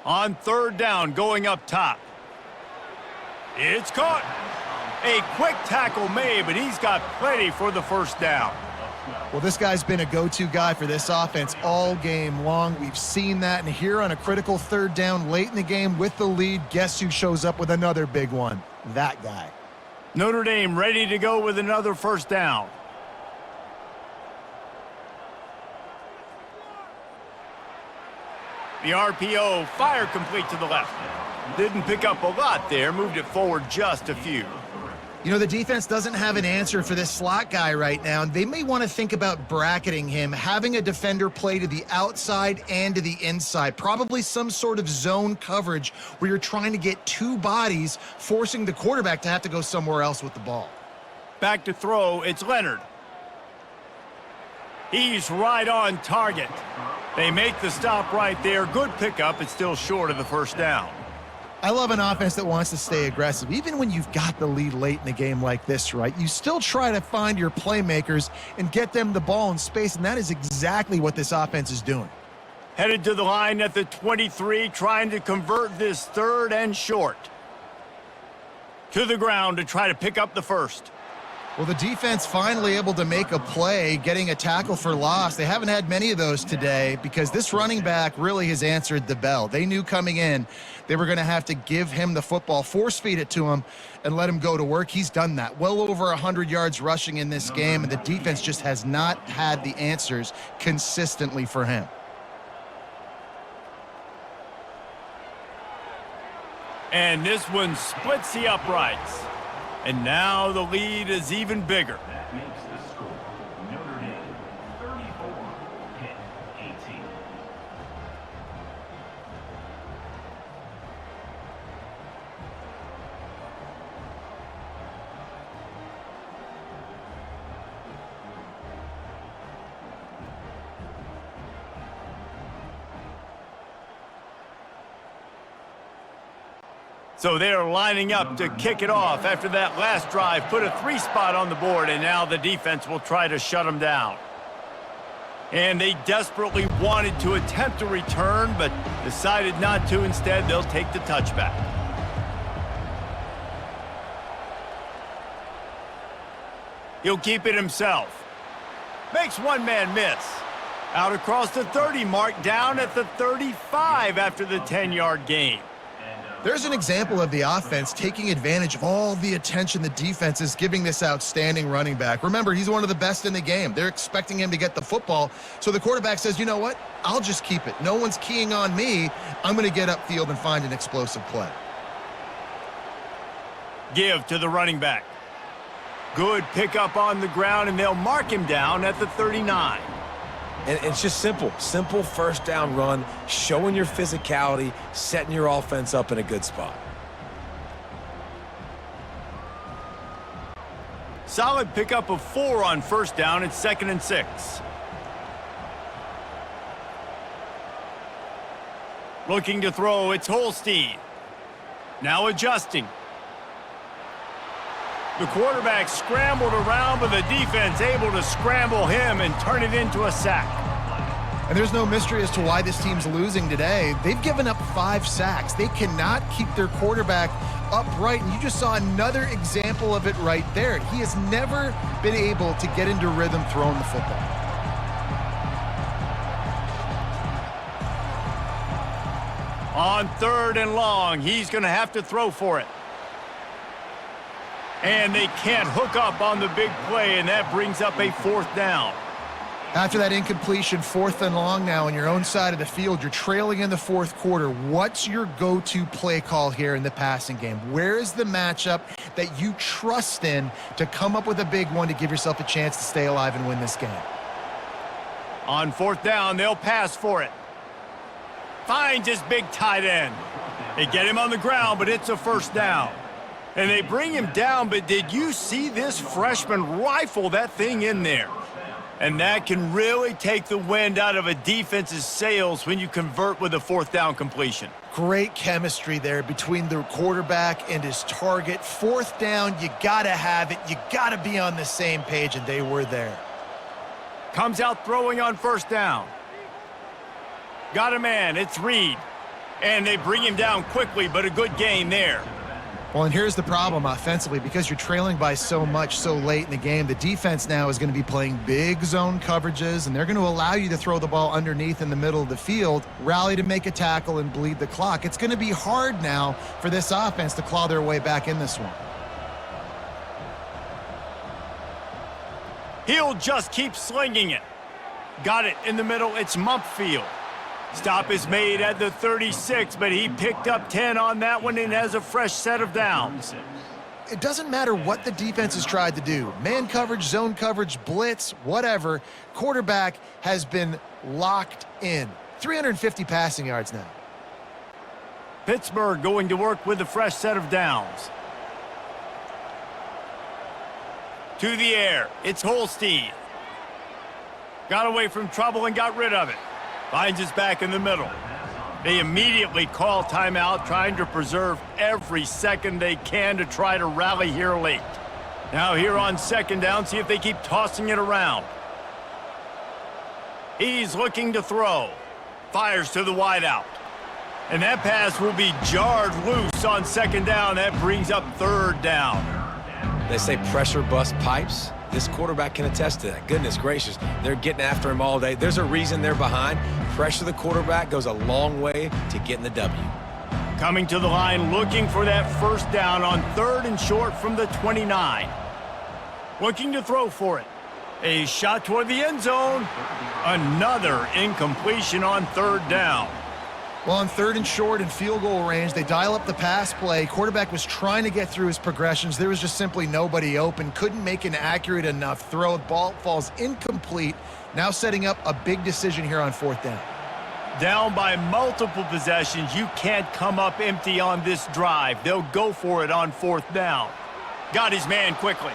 On 3rd down, going up top. It's caught. A quick tackle made, but he's got plenty for the 1st down. Well, this guy's been a go-to guy for this offense all game long. We've seen that, and here on a critical 3rd down late in the game with the lead, guess who shows up with another big one? That guy. Notre Dame ready to go with another 1st down. The RPO, fire complete to the left. Didn't pick up a lot there, moved it forward just a few. You know, the defense doesn't have an answer for this slot guy right now, and they may want to think about bracketing him, having a defender play to the outside and to the inside, probably some sort of zone coverage where you're trying to get 2 bodies, forcing the quarterback to have to go somewhere else with the ball. Back to throw, it's Leonard. He's right on target. They make the stop right there. Good pickup. It's still short of the 1st down. I love an offense that wants to stay aggressive. Even when you've got the lead late in the game like this, right? You still try to find your playmakers and get them the ball in space, and that is exactly what this offense is doing. Headed to the line at the 23, trying to convert this third and short. To the ground to try to pick up the first. Well, the defense finally able to make a play, getting a tackle for loss. They haven't had many of those today because this running back really has answered the bell. They knew coming in they were going to have to give him the football, force-feed it to him, and let him go to work. He's done that. Well over 100 yards rushing in this game, and the defense just has not had the answers consistently for him. And this one splits the uprights. And now the lead is even bigger. That makes the score Notre Dame 34, Pitt 18. So they're lining up to kick it off after that last drive. Put a 3 spot on the board, and now the defense will try to shut them down. And they desperately wanted to attempt a return, but decided not to. Instead, they'll take the touchback. He'll keep it himself. Makes one man miss. Out across the 30 mark, down at the 35 after the 10-yard gain. There's an example of the offense taking advantage of all the attention the defense is giving this outstanding running back. Remember, he's one of the best in the game. They're expecting him to get the football. So the quarterback says, you know what? I'll just keep it. No one's keying on me. I'm going to get upfield and find an explosive play. Give to the running back. Good pickup on the ground, and they'll mark him down at the 39. And it's just simple. Simple first down run, showing your physicality, setting your offense up in a good spot. Solid pickup of 4 on first down. It's 2nd and 6. Looking to throw, it's Holstein. Now adjusting. The quarterback scrambled around, but the defense able to scramble him and turn it into a sack. And there's no mystery as to why this team's losing today. They've given up 5 sacks. They cannot keep their quarterback upright, and you just saw another example of it right there. He has never been able to get into rhythm throwing the football. On 3rd and long, he's going to have to throw for it. And they can't hook up on the big play, and that brings up a 4th down. After that incompletion, 4th and long now on your own side of the field, you're trailing in the 4th quarter. What's your go-to play call here in the passing game? Where is the matchup that you trust in to come up with a big one to give yourself a chance to stay alive and win this game? On 4th down, they'll pass for it. Finds his big tight end. They get him on the ground, but it's a 1st down. And they bring him down, but did you see this freshman rifle that thing in there? And that can really take the wind out of a defense's sails when you convert with a 4th down completion. Great chemistry there between the quarterback and his target. 4th down, you got to have it. You got to be on the same page, and they were there. Comes out throwing on 1st down. Got a man, it's Reed. And they bring him down quickly, but a good gain there. Well, and here's the problem offensively. Because you're trailing by so much so late in the game, the defense now is going to be playing big zone coverages, and they're going to allow you to throw the ball underneath in the middle of the field, rally to make a tackle, and bleed the clock. It's going to be hard now for this offense to claw their way back in this one. He'll just keep slinging it. Got it in the middle. It's Mumpfield. Stop is made at the 36, but he picked up 10 on that one and has a fresh set of downs. It doesn't matter what the defense has tried to do. Man coverage, zone coverage, blitz, whatever. Quarterback has been locked in. 350 passing yards now. Pittsburgh going to work with a fresh set of downs. To the air, it's Holstein. Got away from trouble and got rid of it. Finds his back in the middle. They immediately call timeout, trying to preserve every second they can to try to rally here late. Now here on 2nd down, see if they keep tossing it around. He's looking to throw. fires to the wideout. And that pass will be jarred loose on second down. That brings up third down. They say pressure busts pipes. This quarterback can attest to that. Goodness gracious, they're getting after him all day. There's a reason they're behind. Pressure the quarterback goes a long way to getting the W. Coming to the line, looking for that first down on 3rd and short from the 29. Looking to throw for it. A shot toward the end zone. Another incompletion on 3rd down. Well, on 3rd and short and field goal range, they dial up the pass play. Quarterback was trying to get through his progressions. There was just simply nobody open. Couldn't make an accurate enough throw. The ball falls incomplete. Now setting up a big decision here on 4th down. Down by multiple possessions. You can't come up empty on this drive. They'll go for it on 4th down. Got his man quickly.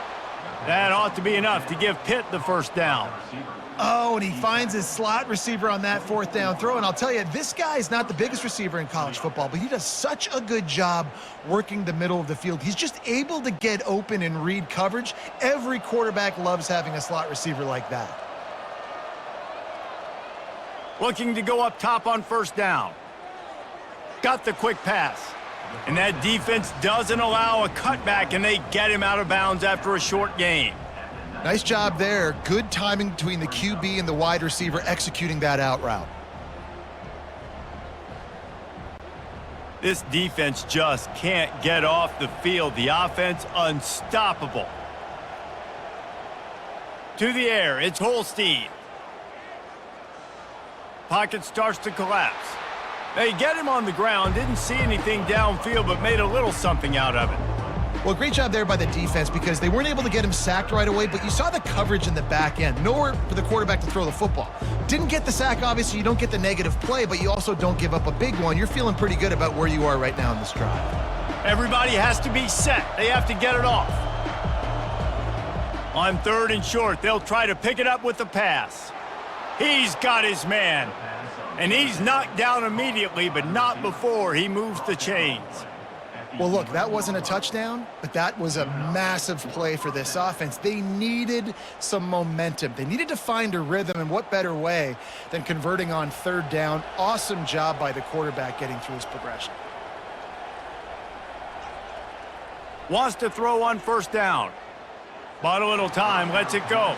That ought to be enough to give Pitt the first down. Oh, and he finds his slot receiver on that 4th down throw. And I'll tell you, this guy is not the biggest receiver in college football, but he does such a good job working the middle of the field. He's just able to get open and read coverage. Every quarterback loves having a slot receiver like that. Looking to go up top on 1st down. Got the quick pass. And that defense doesn't allow a cutback, and they get him out of bounds after a short gain. Nice job there. Good timing between the QB and the wide receiver executing that out route. This defense just can't get off the field. The offense unstoppable. To the air, it's Holstein. Pocket starts to collapse. They get him on the ground, didn't see anything downfield, but made a little something out of it. Well, great job there by the defense because they weren't able to get him sacked right away, but you saw the coverage in the back end. Nowhere for the quarterback to throw the football. Didn't get the sack, obviously. You don't get the negative play, but you also don't give up a big one. You're feeling pretty good about where you are right now in this drive. Everybody has to be set. They have to get it off. On 3rd and short, they'll try to pick it up with the pass. He's got his man. And he's knocked down immediately, but not before he moves the chains. Well, look, that wasn't a touchdown, but that was a massive play for this offense. They needed some momentum. They needed to find a rhythm, and what better way than converting on 3rd down. Awesome job by the quarterback getting through his progression. Wants to throw on 1st down. Bought a little time, lets it go.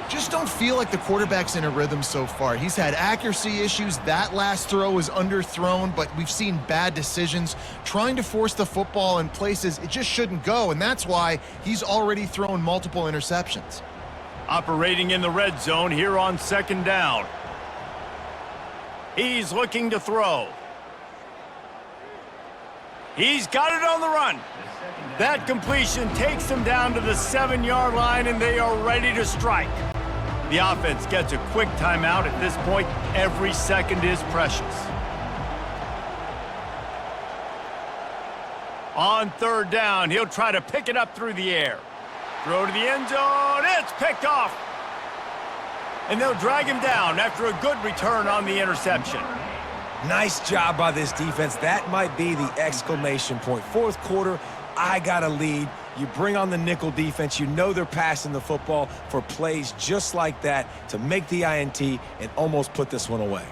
Just don't feel like the quarterback's in a rhythm so far. He's had accuracy issues. That last throw was underthrown, but we've seen bad decisions. Trying to force the football in places it just shouldn't go, and that's why he's already thrown multiple interceptions. Operating in the red zone here on 2nd down. He's looking to throw. He's got it on the run. That completion takes them down to the 7-yard line, and they are ready to strike. The offense gets a quick timeout. At this point, every second is precious. On 3rd down, he'll try to pick it up through the air. Throw to the end zone. It's picked off. And they'll drag him down after a good return on the interception. Nice job by this defense. That might be the exclamation point. 4th quarter, I got a lead. You bring on the nickel defense. You know they're passing the football for plays just like that to make the INT and almost put this one away.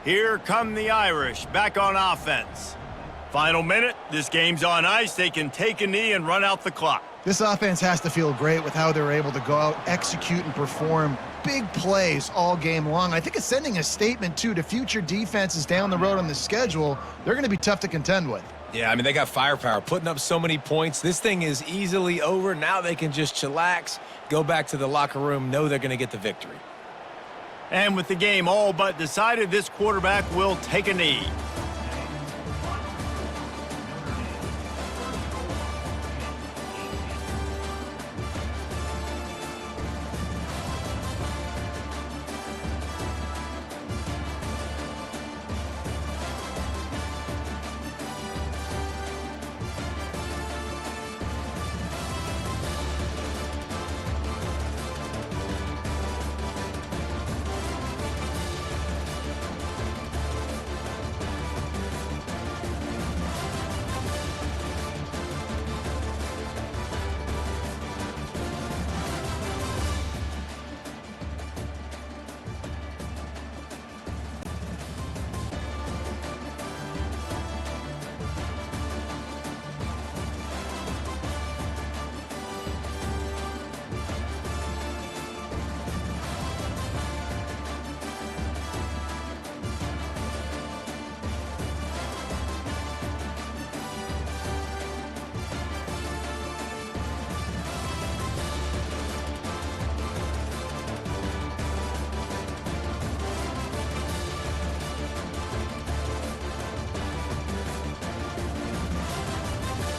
Here come the Irish back on offense. Final minute. This game's on ice. They can take a knee and run out the clock. This offense has to feel great with how they're able to go out, execute, and perform big plays all game long. I think it's sending a statement, too, to future defenses down the road on the schedule. They're going to be tough to contend with. Yeah, I mean, they got firepower, putting up so many points. This thing is easily over. Now they can just chillax, go back to the locker room, know they're going to get the victory. And with the game all but decided, this quarterback will take a knee.